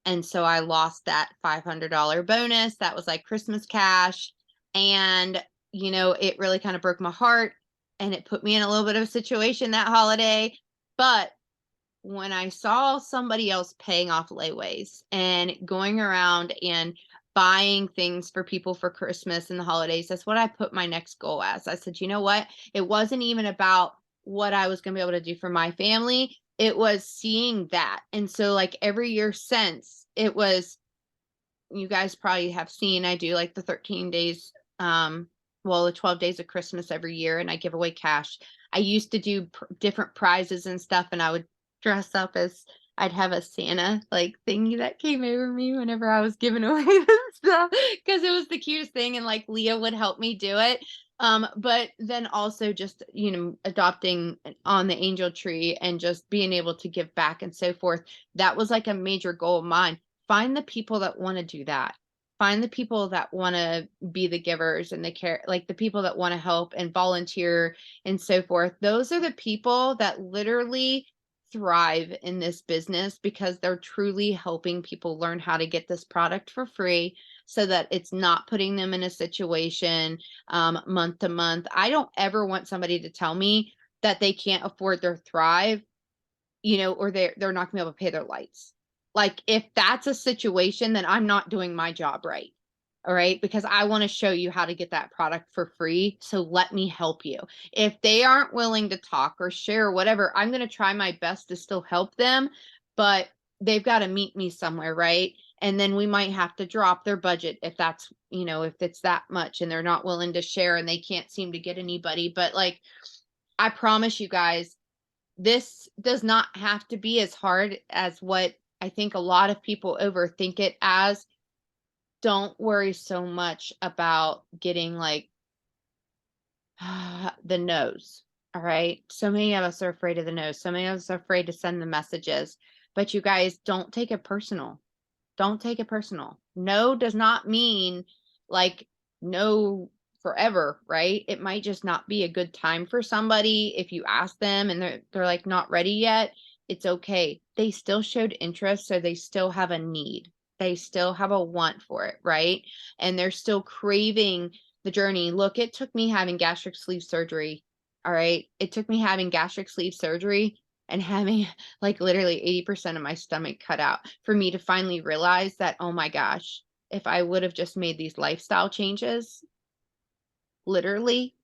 And so I lost that $500 bonus. That was like Christmas cash. And, it really kind of broke my heart and it put me in a little bit of a situation that holiday. But when I saw somebody else paying off layaways and going around and buying things for people for Christmas and the holidays, that's what I put my next goal as. I said, you know what? It wasn't even about what I was going to be able to do for my family. It was seeing that. And so like every year since it was, you guys probably have seen, I do like the 13 days, the 12 days of Christmas every year and I give away cash. I used to do different prizes and stuff and I would dress up as I'd have a Santa like thingy that came over me whenever I was giving away this stuff because it was the cutest thing and like Leah would help me do it. But then also just, adopting on the angel tree and just being able to give back and so forth. That was like a major goal of mine. Find the people that want to do that. Find the people that want to be the givers and the care, like the people that want to help and volunteer and so forth. Those are the people that literally thrive in this business because they're truly helping people learn how to get this product for free so that it's not putting them in a situation month to month. I don't ever want somebody to tell me that they can't afford their Thrive, or they're not gonna be able to pay their lights. Like if that's a situation, then I'm not doing my job right. All right. Because I want to show you how to get that product for free. So let me help you. If they aren't willing to talk or share or whatever, I'm going to try my best to still help them, but they've got to meet me somewhere. Right. And then we might have to drop their budget if that's, if it's that much and they're not willing to share and they can't seem to get anybody. But like, I promise you guys, this does not have to be as hard as what I think a lot of people overthink it as. Don't worry so much about getting like the no's. All right. So many of us are afraid of the no's. So many of us are afraid to send the messages. But you guys don't take it personal. Don't take it personal. No does not mean like no forever, right? It might just not be a good time for somebody. If you ask them and they're like not ready yet, it's okay. They still showed interest, so they still have a need. they still have a want for it, right? And they're still craving the journey. Look, it took me having gastric sleeve surgery. All right. It took me having gastric sleeve surgery and having like literally 80% of my stomach cut out for me to finally realize that, oh my gosh, if I would have just made these lifestyle changes, literally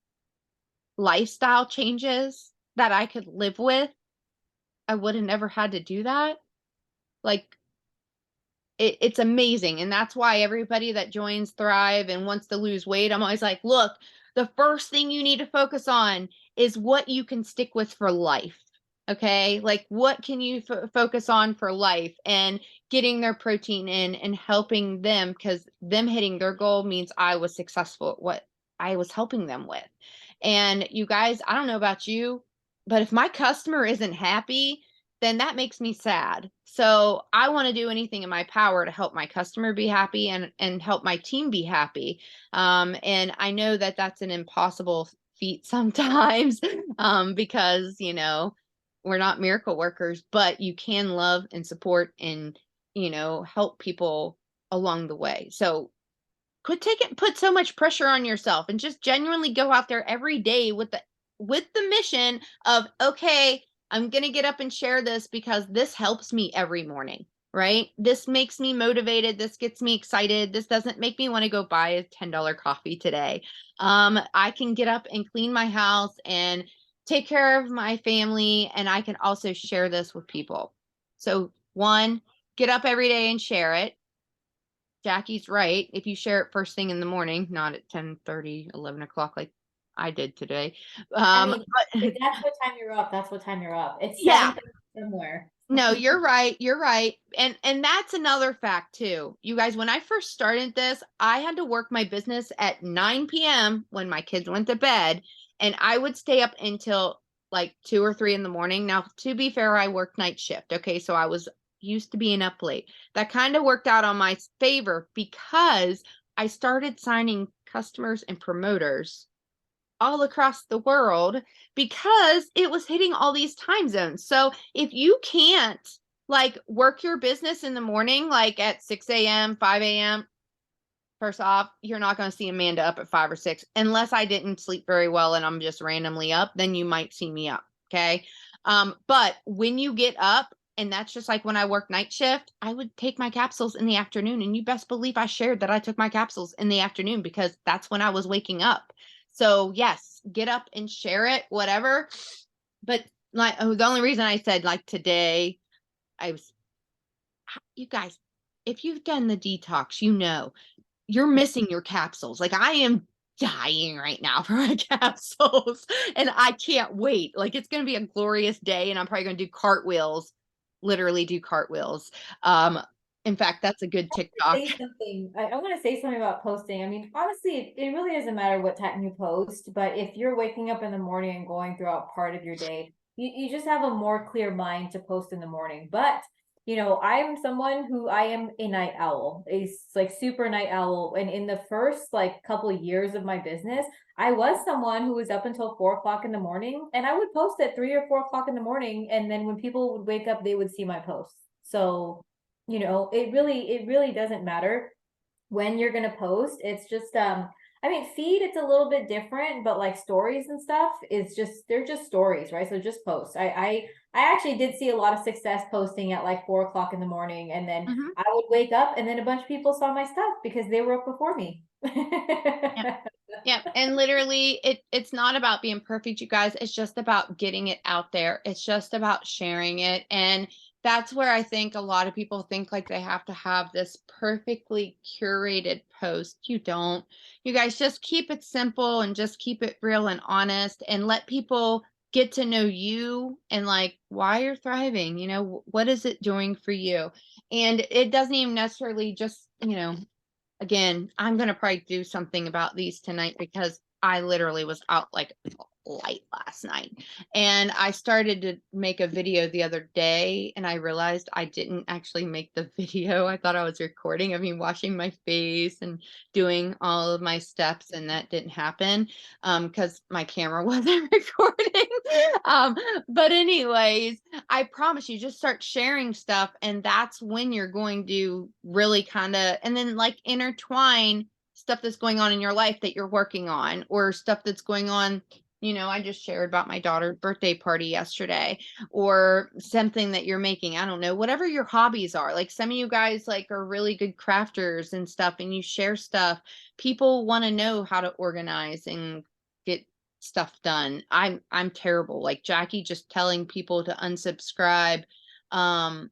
lifestyle changes that I could live with, I would have never had to do that. Like, it's amazing, and that's why everybody that joins Thrive and wants to lose weight, I'm always like, "Look, the first thing you need to focus on is what you can stick with for life, okay? Like, what can you focus on for life?" And getting their protein in and helping them, because them hitting their goal means I was successful at what I was helping them with. And you guys, I don't know about you, but if my customer isn't happy, then that makes me sad. So I want to do anything in my power to help my customer be happy and help my team be happy. And I know that that's an impossible feat sometimes, because we're not miracle workers, but you can love and support and help people along the way. So put so much pressure on yourself and just genuinely go out there every day with the mission of, okay, I'm going to get up and share this because this helps me every morning, right? This makes me motivated, this gets me excited, this doesn't make me want to go buy a $10 coffee today. I can get up and clean my house and take care of my family, and I can also share this with people. So one, get up every day and share it. Jackie's right. If you share it first thing in the morning, not at 10:30, 11 o'clock like I did today. I mean, if But that's what time you're up, that's what time you're up. It's yeah, 7:30 somewhere. no, you're right. You're right. And that's another fact too. You guys, when I first started this, I had to work my business at 9 p.m. when my kids went to bed, and I would stay up until like 2 or 3 in the morning. Now, to be fair, I worked night shift. Okay, so I was used to being up late. That kind of worked out on my favor because I started signing customers and promoters all across the world because it was hitting all these time zones. So if you can't like work your business in the morning, like at 6 a.m., 5 a.m., first off, you're not going to see Amanda up at 5 or 6 unless I didn't sleep very well and I'm just randomly up, then you might see me up. Okay. But when you get up, and that's just like when I work night shift, I would take my capsules in the afternoon. And you best believe I shared that I took my capsules in the afternoon because that's when I was waking up. So, yes, get up and share it, whatever. But like, oh, the only reason I said like today, I was, you guys, if you've done the detox, you're missing your capsules. Like I am dying right now for my capsules and I can't wait. Like it's going to be a glorious day and I'm probably going to do cartwheels, literally do cartwheels. Um, in fact, that's a good TikTok. Say something. I want to say something about posting. I mean, honestly, it really doesn't matter what time you post, but if you're waking up in the morning and going throughout part of your day, you just have a more clear mind to post in the morning. But I'm someone who I am a night owl, a like super night owl. And in the first like couple of years of my business, I was someone who was up until 4 o'clock in the morning, and I would post at 3 or 4 o'clock in the morning, and then when people would wake up, they would see my posts. So it really doesn't matter when you're gonna post. It's just I mean, feed, it's a little bit different, but like stories and stuff is just, they're just stories, right? So just post. I actually did see a lot of success posting at like 4 o'clock in the morning, and then Mhm. I would wake up and then a bunch of people saw my stuff because they were up before me. Yeah, and literally it's not about being perfect, you guys. It's just about getting it out there. It's just about sharing it. And that's where I think a lot of people think like they have to have this perfectly curated post. You don't. You guys just keep it simple and just keep it real and honest and let people get to know you and like why you're thriving. What is it doing for you? And it doesn't even necessarily just, again, I'm gonna probably do something about these tonight because I literally was out like light last night. And I started to make a video the other day and I realized I didn't actually make the video. I thought I was recording of me washing my face and doing all of my steps, and that didn't happen because my camera wasn't recording. um, but anyways, I promise you, just start sharing stuff, and that's when you're going to really kind of, and then like intertwine stuff that's going on in your life that you're working on, or stuff that's going on. I just shared about my daughter's birthday party yesterday, or something that you're making. I don't know, whatever your hobbies are. Like some of you guys like are really good crafters and stuff, and you share stuff. People want to know how to organize and get stuff done. I'm terrible. Like Jackie just telling people to unsubscribe. I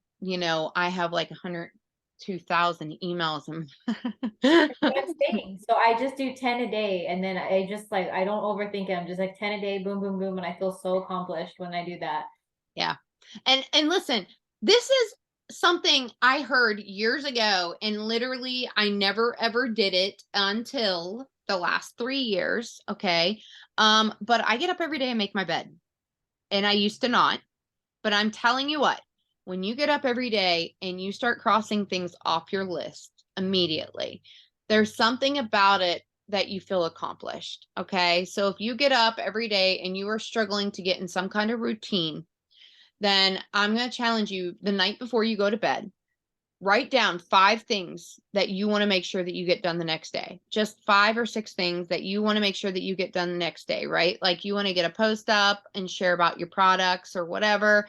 have like 102,000 emails and That's what I'm saying. So I just do 10 a day, and then I just like, I don't overthink it. I'm just like 10 a day, boom, boom, boom. And I feel so accomplished when I do that. yeah. And listen, this is something I heard years ago, and literally I never ever did it until the last 3 years. Okay. But I get up every day and make my bed. And I used to not. But I'm telling you what, when you get up every day and you start crossing things off your list immediately, there's something about it that you feel accomplished. Okay. So if you get up every day and you are struggling to get in some kind of routine, then I'm going to challenge you the night before you go to bed. Write down 5 things that you want to make sure that you get done the next day. Just 5 or 6 things that you want to make sure that you get done the next day, right? Like you want to get a post up and share about your products or whatever.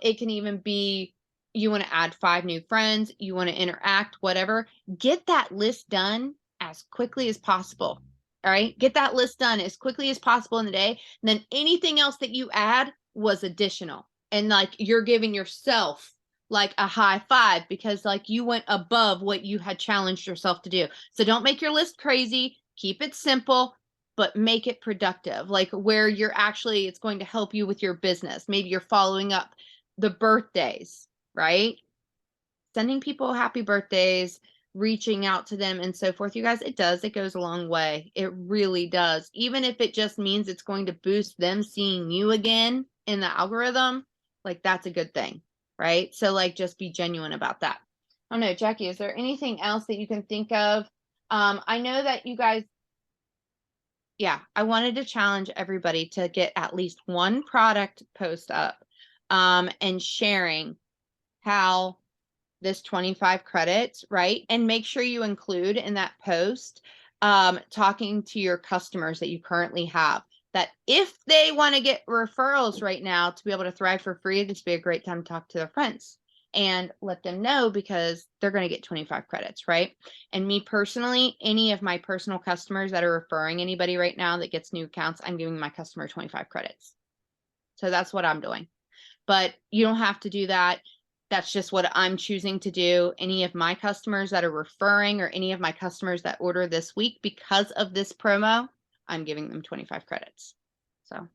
It can even be you want to add 5 new friends, you want to interact, whatever. Get that list done as quickly as possible. All right. Get that list done as quickly as possible in the day. And then anything else that you add was additional. And like you're giving yourself like a high five because like you went above what you had challenged yourself to do. So don't make your list crazy, keep it simple, but make it productive, like where you're actually, it's going to help you with your business. Maybe you're following up the birthdays, right? Sending people happy birthdays, reaching out to them and so forth. You guys, it goes a long way. It really does. Even if it just means it's going to boost them seeing you again in the algorithm, like that's a good thing, right? So like just be genuine about that. I don't know, Jackie, is there anything else that you can think of? I know that you guys, yeah, I wanted to challenge everybody to get at least one product post up, and sharing how this 25 credits, right? And make sure you include in that post, talking to your customers that you currently have, that if they want to get referrals right now to be able to thrive for free, this would be a great time to talk to their friends and let them know because they're going to get 25 credits, right? And me personally, any of my personal customers that are referring anybody right now that gets new accounts, I'm giving my customer 25 credits. So that's what I'm doing. But you don't have to do that. That's just what I'm choosing to do. Any of my customers that are referring or any of my customers that order this week because of this promo, I'm giving them 25 credits. So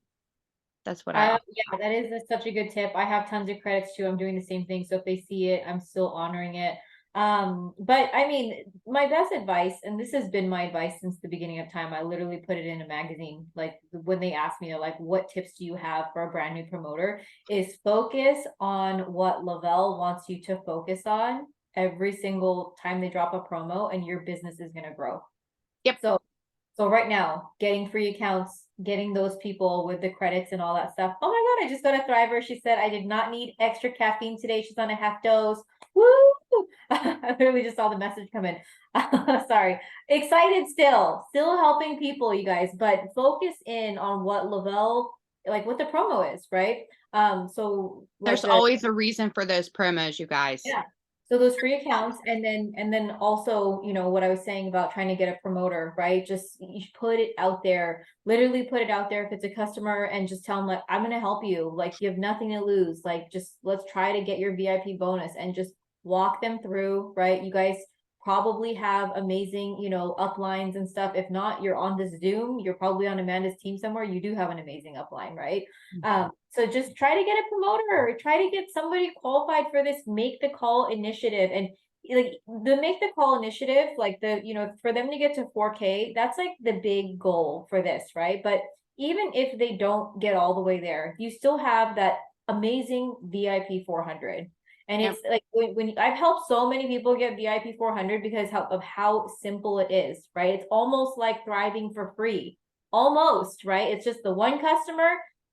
that's what I offer. Yeah, that is such a good tip. I have tons of credits too. I'm doing the same thing. So if they see it, I'm still honoring it. But I mean, my best advice, and this has been my advice since the beginning of time, I literally put it in a magazine. Like when they ask me, like, what tips do you have for a brand new promoter? Is focus on what Lavelle wants you to focus on every single time they drop a promo, and your business is going to grow. Yep. So right now, getting free accounts, getting those people with the credits and all that stuff. Oh my God, I just got a Thriver. She said I did not need extra caffeine today. She's on a half dose. Woo! I literally just saw the message come in. Sorry. Excited still helping people, you guys, but focus in on what Lavelle, like what the promo is, right? So like There's always a reason for those promos, you guys. yeah. So those free accounts, and then also, what I was saying about trying to get a promoter, right? Just you put it out there, literally put it out there if it's a customer, and just tell them like, I'm gonna help you. Like you have nothing to lose. Like just let's try to get your VIP bonus and just walk them through, right? You guys probably have amazing, uplines and stuff. If not, you're on this Zoom, you're probably on Amanda's team somewhere. You do have an amazing upline, right? So just try to get a promoter, try to get somebody qualified for this make the call initiative. And like the make the call initiative, like for them to get to 4K, that's like the big goal for this, right? But even if they don't get all the way there, you still have that amazing VIP 400. And Yep. it's like when I've helped so many people get VIP 400 because of how simple it is, right? It's almost like thriving for free, almost, right? It's just the one customer,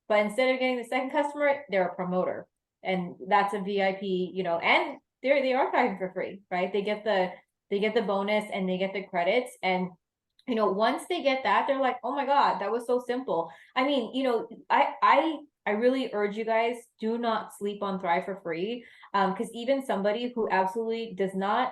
but instead of getting the second customer, they're a promoter. And that's a VIP, you know, and they are driving for free, right? They get the bonus and they get the credits. And you know, once they get that, they're like, oh my God, that was so simple. I mean, you know, I really urge you guys, do not sleep on Thrive for free. Because even somebody who absolutely does not,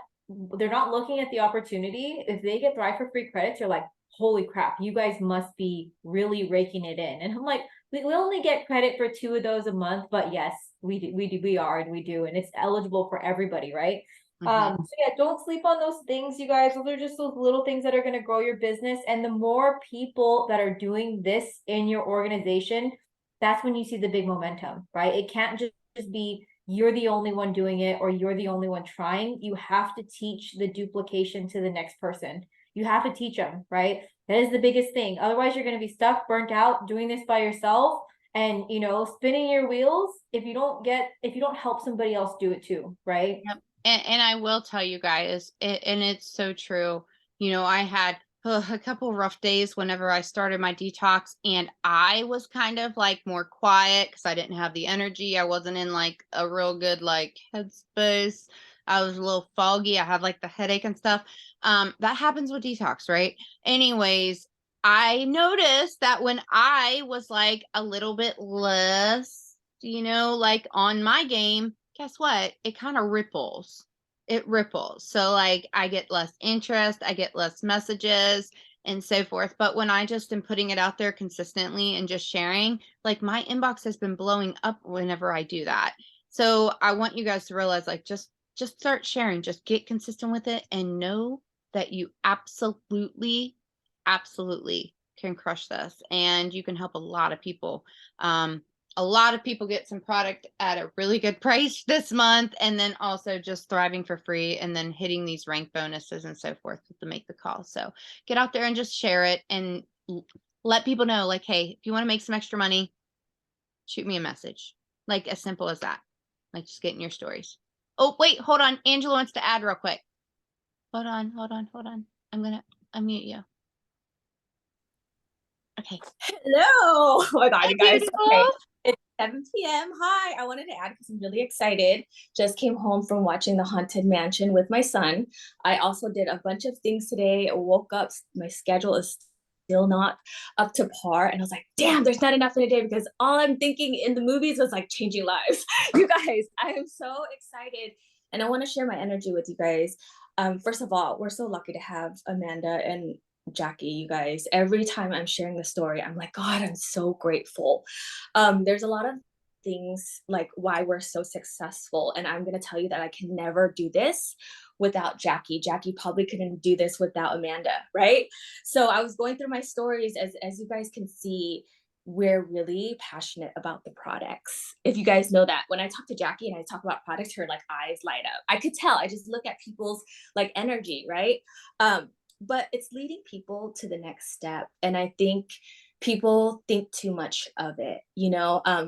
they're not looking at the opportunity. If they get Thrive for free credits, you're like, holy crap, you guys must be really raking it in. And I'm like, we only get credit for 2 of those a month, but yes, we are, and we do, and it's eligible for everybody, right? Mhm. So yeah, don't sleep on those things, you guys. Those are just those little things that are going to grow your business. And the more people that are doing this in your organization, that's when you see the big momentum, right? It can't just be you're the only one doing it or you're the only one trying. You have to teach the duplication to the next person. You have to teach them, right? That is the biggest thing. Otherwise, you're going to be stuck, burnt out, doing this by yourself and, you know, spinning your wheels if you don't help somebody else do it too, right? Yep. And I will tell you guys, and it's so true. You know, I had a couple rough days whenever I started my detox, and I was kind of like more quiet because I didn't have the energy. I wasn't in like a real good like headspace. I was a little foggy. I had like the headache and stuff. That happens with detox, right? Anyways, I noticed that when I was like a little bit less, like on my game, guess what? It kind of ripples. It ripples. So like I get less interest, I get less messages and so forth. But when I just am putting it out there consistently and just sharing, like my inbox has been blowing up whenever I do that. So I want you guys to realize like just start sharing, just get consistent with it and know that you absolutely can crush this and you can help a lot of people. A lot of people get some product at a really good price this month and then also just thriving for free and then hitting these rank bonuses and so forth to make the call. So get out there and just share it and let people know like, hey, if you want to make some extra money, shoot me a message. Like as simple as that. Like just get in your stories. Oh, wait, hold on. Angela wants to add real quick. Hold on. I'm going to unmute you. Okay. Hello. Oh my God, Hey, you guys. beautiful. Okay. It's 7 p.m. Hi. I wanted to add because I'm really excited. Just came home from watching The Haunted Mansion with my son. I also did a bunch of things today. I woke up. My schedule is still not up to par. And I was like, damn, there's not enough in a day because all I'm thinking in the movies was like changing lives. You guys, I am so excited. And I want to share my energy with you guys. First of all, we're so lucky to have Amanda and Jackie, you guys. Every time I'm sharing the story, I'm like, God, I'm so grateful. There's a lot of things like why we're so successful. And I'm going to tell you that I can never do this without Jackie. Jackie probably couldn't do this without Amanda, right? So I was going through my stories as you guys can see, we're really passionate about the products. If you guys know that, when I talk to Jackie and I talk about products, her like eyes light up. I could tell. I just look at people's like energy, right? But it's leading people to the next step. And I think people think too much of it.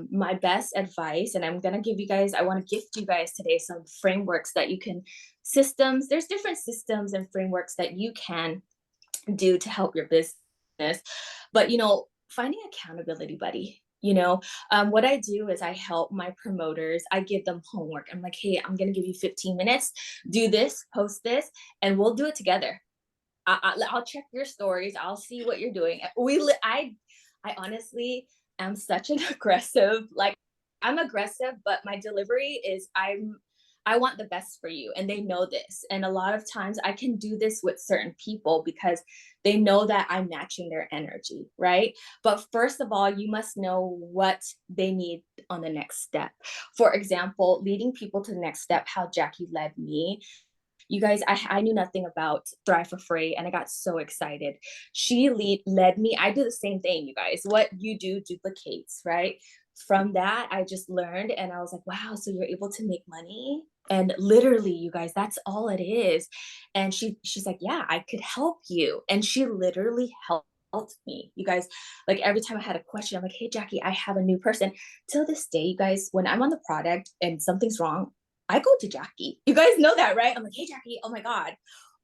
My best advice, and I'm going to give you guys, I want to gift you guys today some frameworks that you can, systems, there's different systems and frameworks that you can do to help your business. But, finding accountability buddy. What I do is I help my promoters. I give them homework. I'm like, hey, I'm going to give you 15 minutes, do this, post this, and we'll do it together. I'll check your stories. I'll see what you're doing. I honestly am such an aggressive, like I'm aggressive, but my delivery is I want the best for you. And they know this. And a lot of times I can do this with certain people because they know that I'm matching their energy, right? But first of all, you must know what they need on the next step. For example, leading people to the next step, how Jackie led me. You guys, I knew nothing about Thrive for Free and I got so excited. She led me. I do the same thing, you guys. What you do duplicates, right? From that, I just learned and I was like, wow, so you're able to make money? And literally, you guys, that's all it is. And she's like, yeah, I could help you. And she literally helped me. You guys, like every time I had a question, I'm like, hey, Jackie, I have a new person. Till this day, you guys, when I'm on the product and something's wrong, I go to Jackie. You guys know that, right? I'm like, hey, Jackie, oh my God.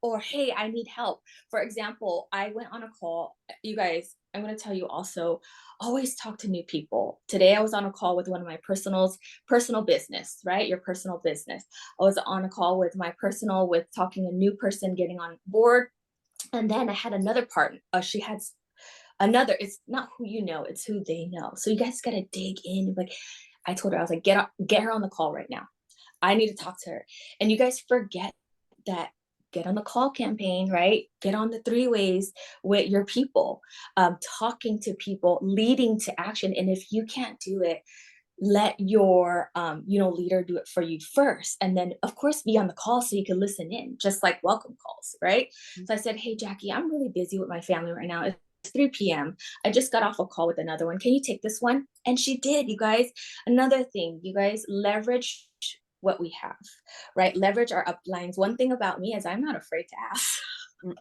or hey, I need help. For example, I went on a call. You guys, I'm going to tell you also, always talk to new people. Today I was on a call with one of my personal business, right? Your personal business. I was on a call with my personal, with talking a new person getting on board. And then I had another part. She had another, it's not who you know, it's who they know. So you guys got to dig in. Like I told her, I was like, get her on the call right now. I need to talk to her. And you guys forget that, get on the call campaign, right? Get on the 3 ways with your people, talking to people, leading to action. And if you can't do it, let your leader do it for you first, and then of course be on the call so you can listen in, just like welcome calls, right? So I said, hey Jackie, I'm really busy with my family right now. It's 3 p.m. I just got off a call with another one. Can you take this one? And she did. You guys, another thing, you guys, leverage what we have, right? Leverage our uplines. One thing about me is I'm not afraid to ask. I'm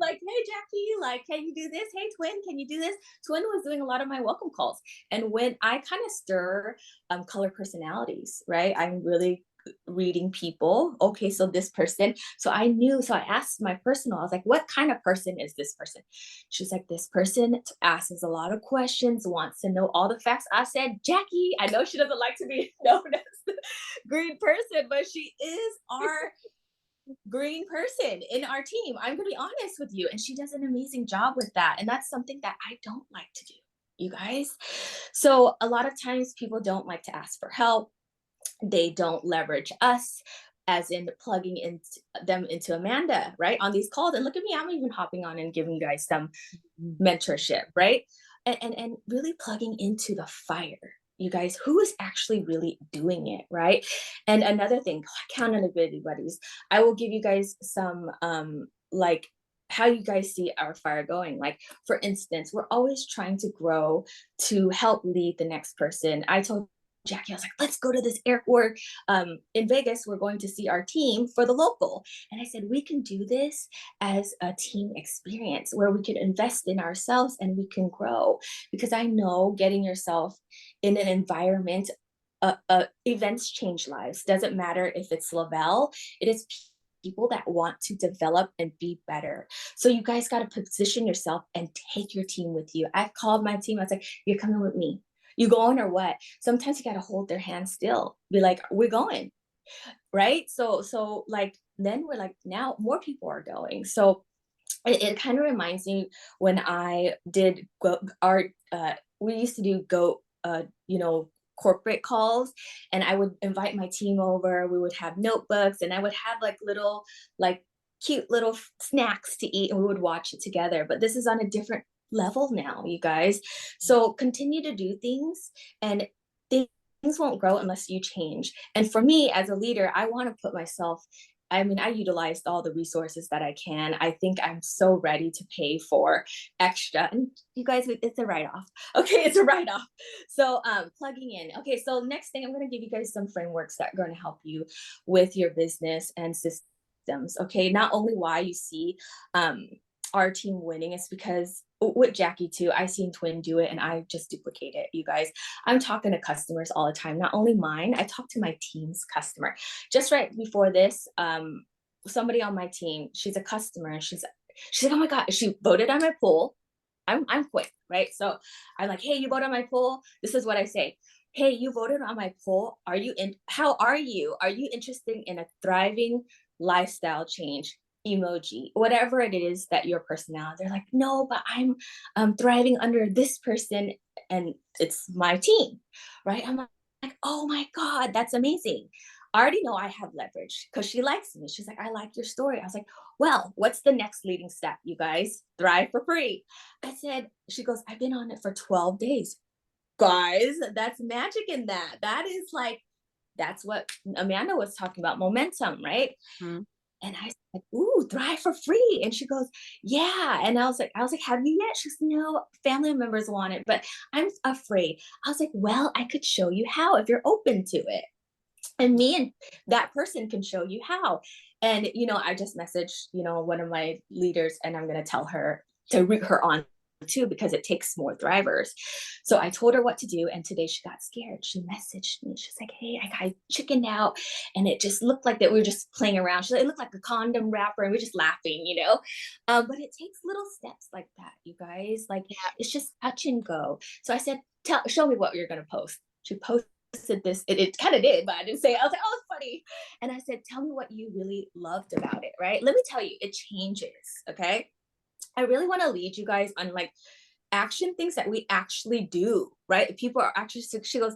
like, hey Jackie, like, can you do this? Hey Twin, can you do this? Twin was doing a lot of my welcome calls. And when I kind of stir color personalities, right? I'm really reading people. Okay, so this person. So I knew, so I asked my personal, I was like, what kind of person is this person? She's like, this person asks a lot of questions, wants to know all the facts. I said, Jackie, I know she doesn't like to be known as the green person, but she is our green person in our team. I'm going to be honest with you. And she does an amazing job with that. And that's something that I don't like to do, you guys. So a lot of times people don't like to ask for help. They don't leverage us, as in plugging them into Amanda, right? On these calls. And look at me, I'm even hopping on and giving you guys some mentorship, right? And really plugging into the fire. You guys, who is actually really doing it, right? And another thing, accountability buddies. I will give you guys some like how you guys see our fire going. Like, for instance, we're always trying to grow to help lead the next person. I told Jackie, I was like, let's go to this airport in Vegas. We're going to see our team for the local. And I said, we can do this as a team experience where we can invest in ourselves and we can grow. Because I know getting yourself in an environment, events change lives. Doesn't matter if it's Lavelle, it is people that want to develop and be better. So you guys got to position yourself and take your team with you. I've called my team. I was like, you're coming with me. You going or what? Sometimes you got to hold their hand still. Be like, we're going, right? So like, then we're like, now more people are going. So it kind of reminds me when I did we used to do corporate calls, and I would invite my team over. We would have notebooks, and I would have like little, like cute little snacks to eat, and we would watch it together. But this is on a different level now, you guys. So continue to do things, and things won't grow unless you change. And for me as a leader, I want to put myself, I mean, I utilized all the resources that I can. I think I'm so ready to pay for extra. And you guys, it's a write-off. Okay, it's a write-off. So plugging in. Okay, so next thing, I'm going to give you guys some frameworks that are going to help you with your business and systems. Okay, not only why you see our team winning, is because with Jackie too, I seen Twin do it and I just duplicate it, you guys. I'm talking to customers all the time, not only mine, I talk to my team's customer. Just right before this, somebody on my team, she's a customer, and she's like, oh my God, she voted on my poll. I'm quick, right? So I'm like, hey, you voted on my poll. This is what I say. Hey, you voted on my poll. How are you? Are you interested in a thriving lifestyle change? Emoji, whatever it is that your personality. They're like, no, but I'm thriving under this person and it's my team, right? I'm like, oh my God, that's amazing. I already know I have leverage because she likes me. She's like, I like your story. I was like, well, what's the next leading step, you guys? Thrive for free. I said, she goes, I've been on it for 12 days. Guys, that's magic in that. That is like, that's what Amanda was talking about, momentum, right? Mm-hmm. And I said, ooh, thrive for free. And she goes, yeah. And I was like, have you yet? She goes, no, family members want it, but I'm afraid. I was like, well, I could show you how if you're open to it. And me and that person can show you how. And, I just messaged, one of my leaders, and I'm going to tell her to root her on too, because it takes more thrivers. So I told her what to do. And today she got scared. She messaged me. She's like, hey, I chickened out. And it just looked like that we were just playing around. She's like, it looked like a condom wrapper. And we're just laughing, you know? But it takes little steps like that, you guys. Like, it's just touch and go. So I said, show me what you're going to post. She posted this. It kind of did, but I didn't say it. I was like, oh, it's funny. And I said, tell me what you really loved about it, right? Let me tell you, it changes, okay? I really want to lead you guys on like action things that we actually do, right? People are actually, she goes,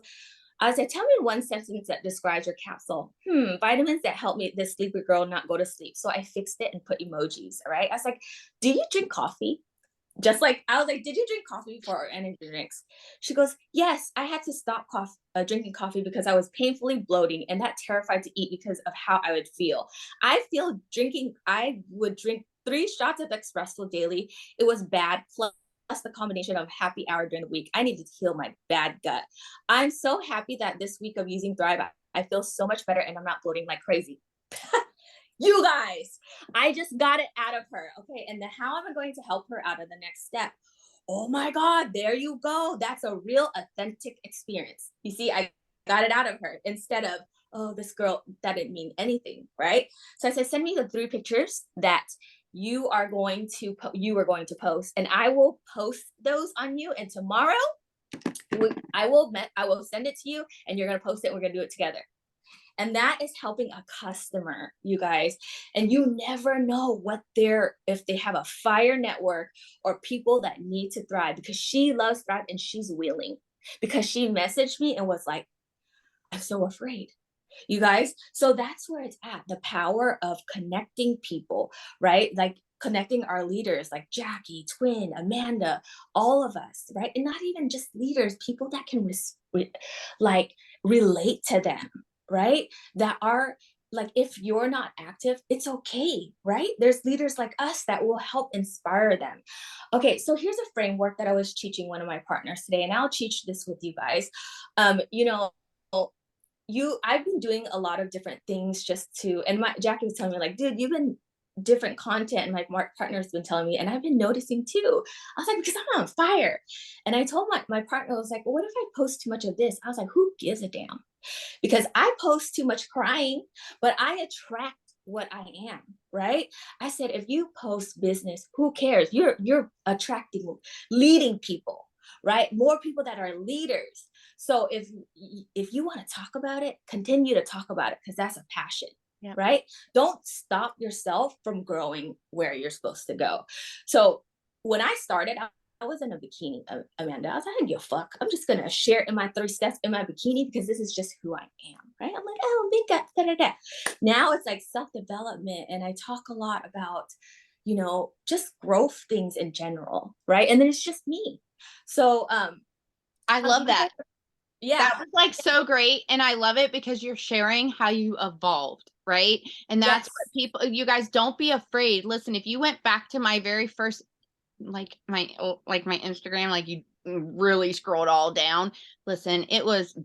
I said, tell me one sentence that describes your capsule. Vitamins that help me, this sleepy girl, not go to sleep. So I fixed it and put emojis, all right? I was like, do you drink coffee? Just like, I was like, did you drink coffee before or energy drinks? She goes, yes, I had to stop drinking coffee because I was painfully bloating and that terrified to eat because of how I would feel. I would drink 3 shots of espresso daily. It was bad. Plus the combination of happy hour during the week. I needed to heal my bad gut. I'm so happy that this week of using Thrive, I feel so much better and I'm not bloating like crazy. You guys, I just got it out of her. Okay. And then how am I going to help her out of the next step? Oh my God, there you go. That's a real authentic experience. You see, I got it out of her instead of, oh, this girl, that didn't mean anything, right? So I said, send me the 3 pictures that you are going to post, and I will post those on you. And tomorrow, I will send it to you, and you're gonna post it. We're gonna do it together. And that is helping a customer, you guys. And you never know if they have a fire network or people that need to thrive, because she loves Thrive and she's willing, because she messaged me and was like, I'm so afraid, you guys. So that's where it's at, the power of connecting people, right? Like connecting our leaders like Jackie, Twin, Amanda, all of us, right? And not even just leaders, people that can relate to them, right? That are like, if you're not active, it's okay, right? There's leaders like us that will help inspire them. Okay, so here's a framework that I was teaching one of my partners today, and I'll teach this with you guys. I've been doing a lot of different things and Jackie was telling me like, dude, you've been different content, and my partner's been telling me, and I've been noticing too. I was like, because I'm on fire. And I told my partner, I was like, well, what if I post too much of this? I was like, who gives a damn? Because I post too much crying, but I attract what I am, right? I said, if you post business, who cares? You're attracting, leading people, right? More people that are leaders. So if you want to talk about it, continue to talk about it, because that's a passion. Yeah. Right? Don't stop yourself from growing where you're supposed to go. So when I started, I was in a bikini, Amanda. I was like, I don't give a fuck. I'm just going to share in my 3 steps in my bikini, because this is just who I am, right? I'm like, oh, big gut, da-da-da. Now it's like self-development. And I talk a lot about, just growth things in general, right? And then it's just me. So I love that. Yeah. That was like so great. And I love it because you're sharing how you evolved, right? And that's what you guys, don't be afraid. Listen, if you went back to my very first, my Instagram, like you really scrolled all down. Listen, it was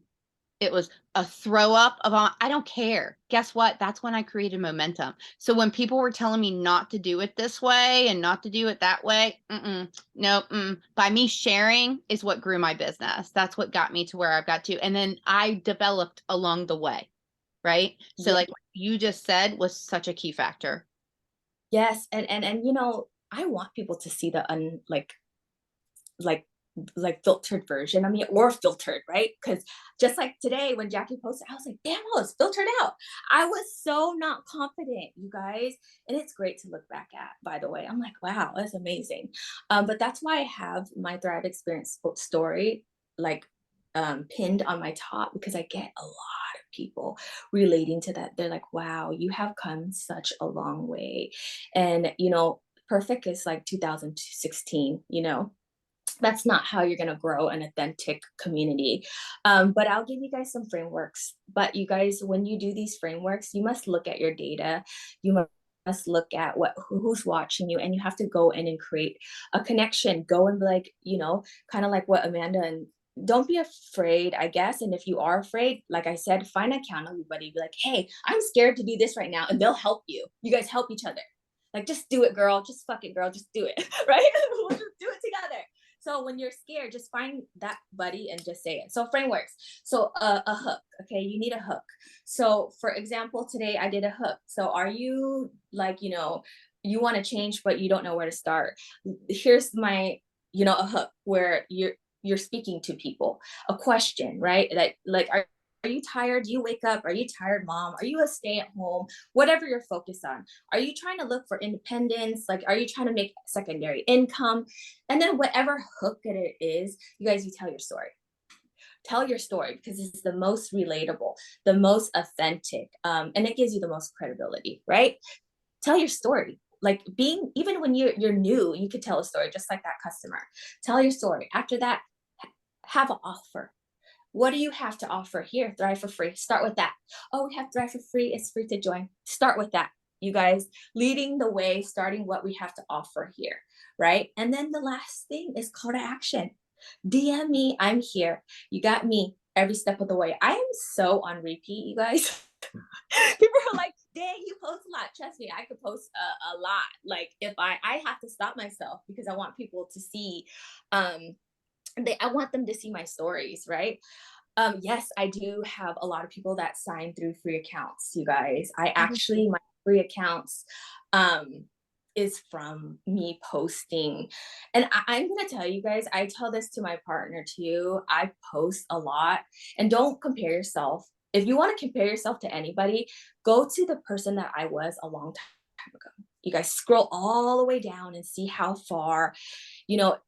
a throw up of all, I don't care. Guess what? That's when I created momentum. So when people were telling me not to do it this way and not to do it that way, by me sharing is what grew my business. That's what got me to where I've got to. And then I developed along the way, right? So like what you just said was such a key factor. Yes. And I want people to see the filtered version of me, or filtered, right? Because just like today when Jackie posted, I was like, damn, it's filtered out. I was so not confident, you guys. And it's great to look back at, by the way. I'm like, wow, that's amazing. But that's why I have my Thrive Experience story pinned on my top, because I get a lot of people relating to that. They're like, wow, you have come such a long way. And perfect is like 2016, that's not how you're going to grow an authentic community. But I'll give you guys some frameworks. But you guys, when you do these frameworks, you must look at your data. You must look at who's watching you, and you have to go in and create a connection. Go and be like, kind of like what Amanda, and don't be afraid, I guess. And if you are afraid, like I said, find an accountability buddy. Be like, hey, I'm scared to do this right now. And they'll help you. You guys help each other. Like, just do it, girl. Just fuck it, girl. Just do it. Right? We'll just do it together. So when you're scared, just find that buddy and just say it. So frameworks. So a hook. Okay, you need a hook. So for example, today I did a hook. So are you like, you want to change, but you don't know where to start? Here's my, a hook where you're speaking to people, a question, right? Like are you tired? Do you wake up? Are you tired, mom? Are you a stay at home? Whatever you're focused on. Are you trying to look for independence? Like, are you trying to make secondary income? And then whatever hook it is, you guys, you tell your story. Tell your story because it's the most relatable, the most authentic, and it gives you the most credibility, right? Tell your story. Like even when you're new, you could tell a story just like that customer. Tell your story. After that, have an offer. What do you have to offer here? Thrive for free. Start with that. Oh, we have Thrive for free. It's free to join. Start with that. You guys, leading the way, starting what we have to offer here, right? And then the last thing is call to action. DM me. I'm here. You got me every step of the way. I am so on repeat, you guys. People are like, dang, you post a lot. Trust me, I could post a lot. Like if I have to stop myself because I want people to see, I want them to see my stories, right? Yes, I do have a lot of people that sign through free accounts, you guys. I actually, my free accounts is from me posting. And I'm going to tell you guys, I tell this to my partner too. I post a lot, and don't compare yourself. If you want to compare yourself to anybody, go to the person that I was a long time ago. You guys scroll all the way down and see how far.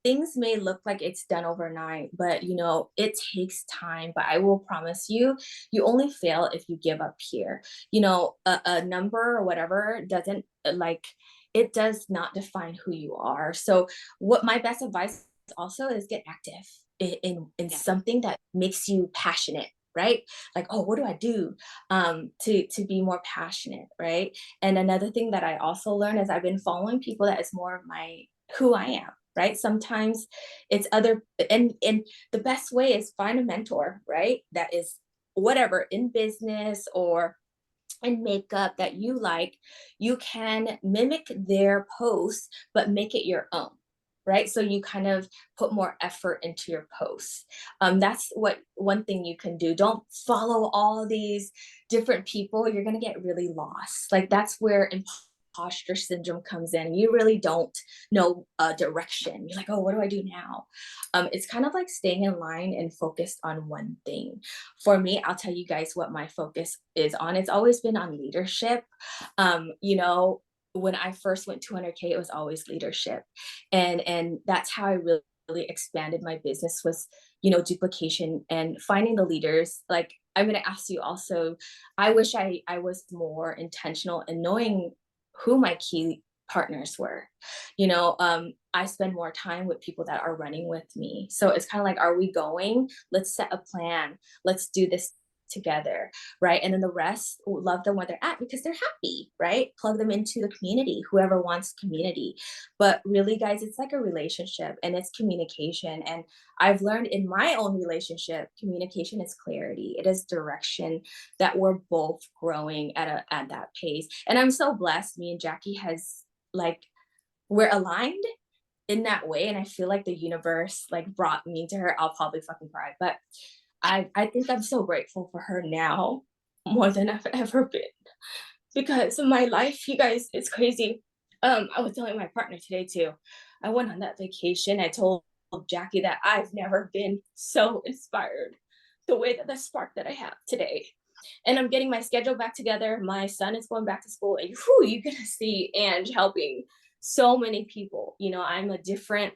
Things may look like it's done overnight, but it takes time. But I will promise you, you only fail if you give up here. A number or whatever doesn't it does not define who you are. So what my best advice also is, get active in something that makes you passionate, right? Like, oh, what do I do to be more passionate, right? And another thing that I also learned is I've been following people that is more of who I am, right? Sometimes it's other, and the best way is find a mentor, right? That is whatever in business or in makeup that you like. You can mimic their posts, but make it your own. Right. So you kind of put more effort into your posts. That's one thing you can do. Don't follow all these different people. You're going to get really lost. Like that's where imposter syndrome comes in. You really don't know a direction. You're like, oh, what do I do now? It's kind of like staying in line and focused on one thing. For me, I'll tell you guys what my focus is on. It's always been on leadership. When I first went 200K, it was always leadership. And that's how I really expanded my business was, duplication and finding the leaders. Like, I'm going to ask you also, I wish I was more intentional in knowing who my key partners were. I spend more time with people that are running with me. So it's kind of like, are we going? Let's set a plan. Let's do this together, right? And then the rest, love them where they're at because they're happy, right? Plug them into the community, whoever wants community. But really, guys, it's like a relationship and it's communication. And I've learned in my own relationship, communication is clarity. It is direction, that we're both growing at that pace. And I'm so blessed. Me and Jackie has we're aligned in that way. And I feel like the universe brought me to her. I'll probably fucking cry, but I think I'm so grateful for her now more than I've ever been, because of my life, you guys, it's crazy. I was telling my partner today too. I went on that vacation. I told Jackie that I've never been so inspired the way that the spark that I have today. And I'm getting my schedule back together. My son is going back to school, and you're gonna see Ange helping so many people. I'm a different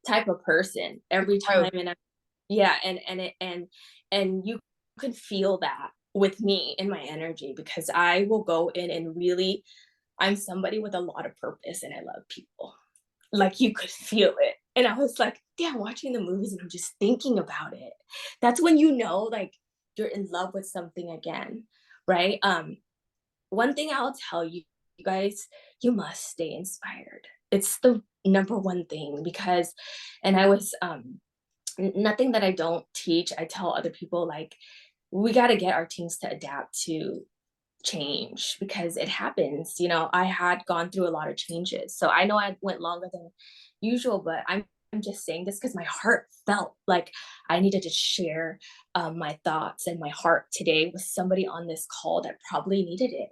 type of person every time, and and you can feel that with me in my energy, because I will go in and really, I'm somebody with a lot of purpose and I love people. Like, you could feel it. And I was like, damn, watching the movies and I'm just thinking about it. That's when you're in love with something again, right? One thing I'll tell you, you guys, you must stay inspired. It's the number one thing, because, and I was, nothing that I don't teach, I tell other people, we got to get our teams to adapt to change because it happens. I had gone through a lot of changes. So I know I went longer than usual, but I'm just saying this because my heart felt like I needed to share my thoughts and my heart today with somebody on this call that probably needed it,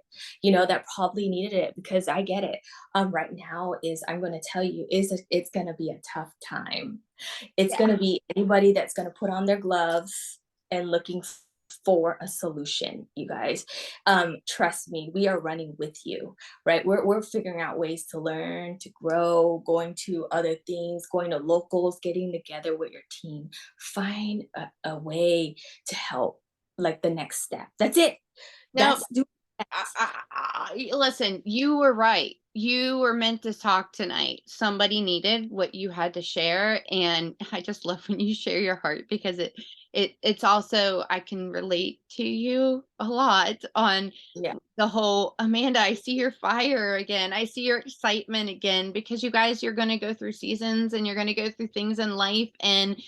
that probably needed it because I get it. Right now is I'm going to tell you it's going to be a tough time. It's going Yeah. to be anybody that's going to put on their gloves and looking for a solution, you guys. Trust me, we are running with you, right? We're figuring out ways to learn, to grow, going to other things, going to locals, getting together with your team. Find a way to help, like the next step. That's it. No, That's do listen, you were right. You were meant to talk tonight. Somebody needed what you had to share, and I just love when you share your heart because it's also I can relate to you a lot on yeah. the whole Amanda, I see your fire again. I see your excitement again because you guys, you're going to go through seasons and you're going to go through things in life, and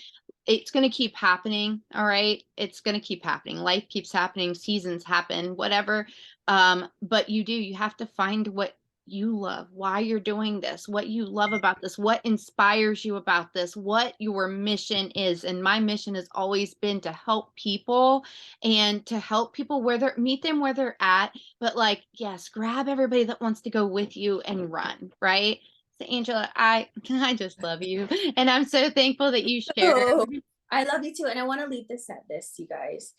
it's going to keep happening. All right. It's going to keep happening. Life keeps happening. Seasons happen, whatever. But you have to find what you love, why you're doing this, what you love about this, what inspires you about this, what your mission is. And my mission has always been to help people and to help people where they're meet them where they're at. But like, yes, grab everybody that wants to go with you and run, right? So Angela, I just love you. And I'm so thankful that you shared. Oh, I love you too. And I want to leave this at this, you guys.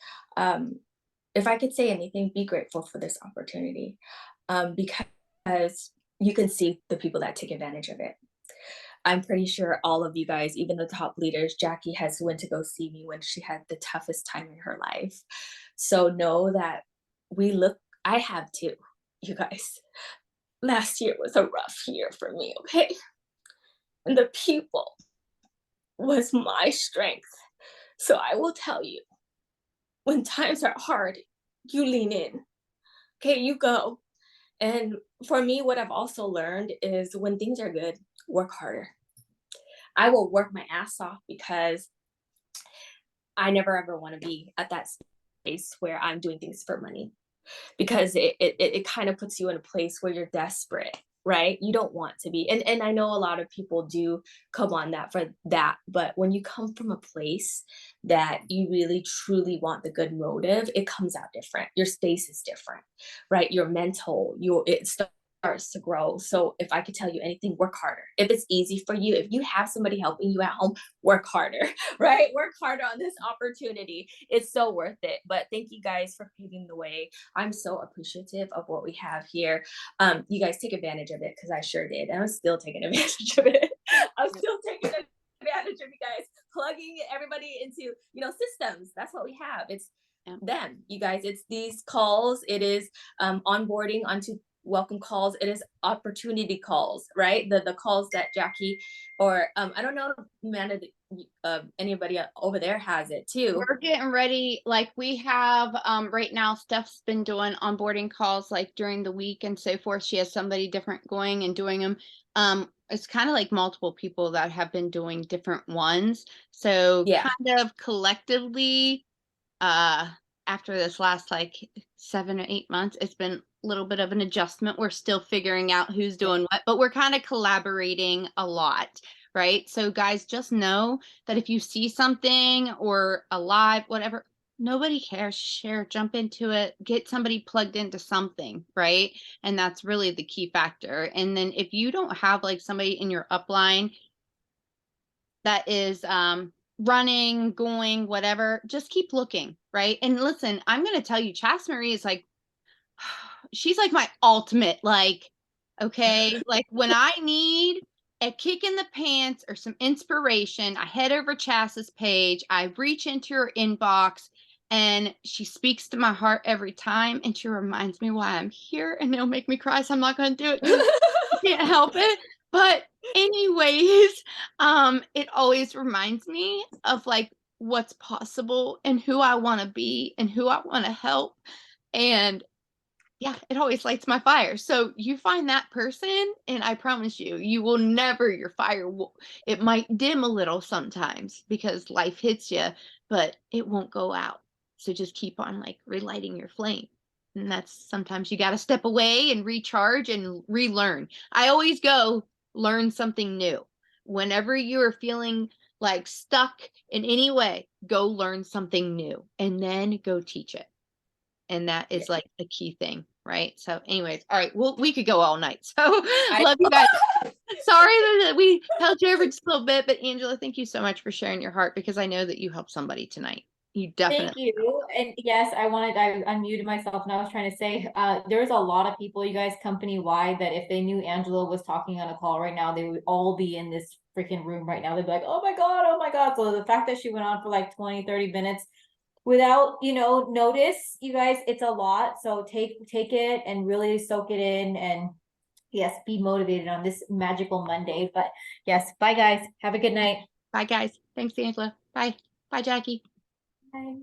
If I could say anything, be grateful for this opportunity, because you can see the people that take advantage of it. I'm pretty sure all of you guys, even the top leaders, Jackie has went to go see me when she had the toughest time in her life. So know that I have too, you guys. Last year was a rough year for me, okay? And the people was my strength. So I will tell you, when times are hard, you lean in. Okay, you go. And for me, what I've also learned is when things are good, work harder. I will work my ass off because I never ever want to be at that space where I'm doing things for money, because it kind of puts you in a place where you're desperate, right? You don't want to be. And I know a lot of people do come on that for that, but when you come from a place that you really truly want the good motive, it comes out different. Your space is different, right? Your mental, it starts to grow. So if I could tell you anything, work harder. If it's easy for you, if you have somebody helping you at home, work harder, right? Work harder on this opportunity. It's so worth it. But thank you guys for paving the way. I'm so appreciative of what we have here. You guys take advantage of it because I sure did. And I'm still taking advantage of it. I'm still taking advantage of you guys, plugging everybody into, systems. That's what we have. It's them, you guys. It's these calls. It is onboarding onto welcome calls. It is opportunity calls, right? The calls that Jackie or I don't know if Amanda, anybody over there has it too. We're getting ready. Like we have right now, Steph's been doing onboarding calls like during the week and so forth. She has somebody different going and doing them. It's kind of like multiple people that have been doing different ones. So Yeah. kind of collectively, after this last like 7 or 8 months, it's been a little bit of an adjustment. We're still figuring out who's doing what, but we're kind of collaborating a lot, right? So guys, just know that if you see something or a live, whatever, nobody cares. Share, jump into it, get somebody plugged into something, right? And that's really the key factor. And then if you don't have like somebody in your upline that is running, going, whatever, just keep looking, right? And listen, I'm going to tell you, Chas Marie is like, she's like my ultimate, like, okay, like when I need a kick in the pants or some inspiration, I head over Chas's page, I reach into her inbox, and she speaks to my heart every time. And she reminds me why I'm here, and it'll make me cry. So I'm not going to do it because I can't help it. But anyways, it always reminds me of like what's possible and who I want to be and who I want to help. And yeah, it always lights my fire. So you find that person, and I promise you, you will never, your fire will, it might dim a little sometimes because life hits you, but it won't go out. So just keep on like relighting your flame. And that's sometimes you got to step away and recharge and relearn. I always go learn something new. Whenever you are feeling like stuck in any way, go learn something new and then go teach it. And that Yeah. is like a key thing, right? So anyways, all right, well, we could go all night. So I love you guys. Sorry that we held you over just a little bit, but Angela, thank you so much for sharing your heart because I know that you helped somebody tonight. You Thank definitely. you. And yes, I unmuted myself and I was trying to say, there's a lot of people, you guys, company wide, that if they knew Angela was talking on a call right now, they would all be in this freaking room right now. They'd be like, oh my God, oh my God. So the fact that she went on for like 20, 30 minutes without, notice, you guys, it's a lot. So take it and really soak it in, and yes, be motivated on this magical Monday. But yes, bye guys. Have a good night. Bye, guys. Thanks, Angela. Bye. Bye, Jackie. Bye.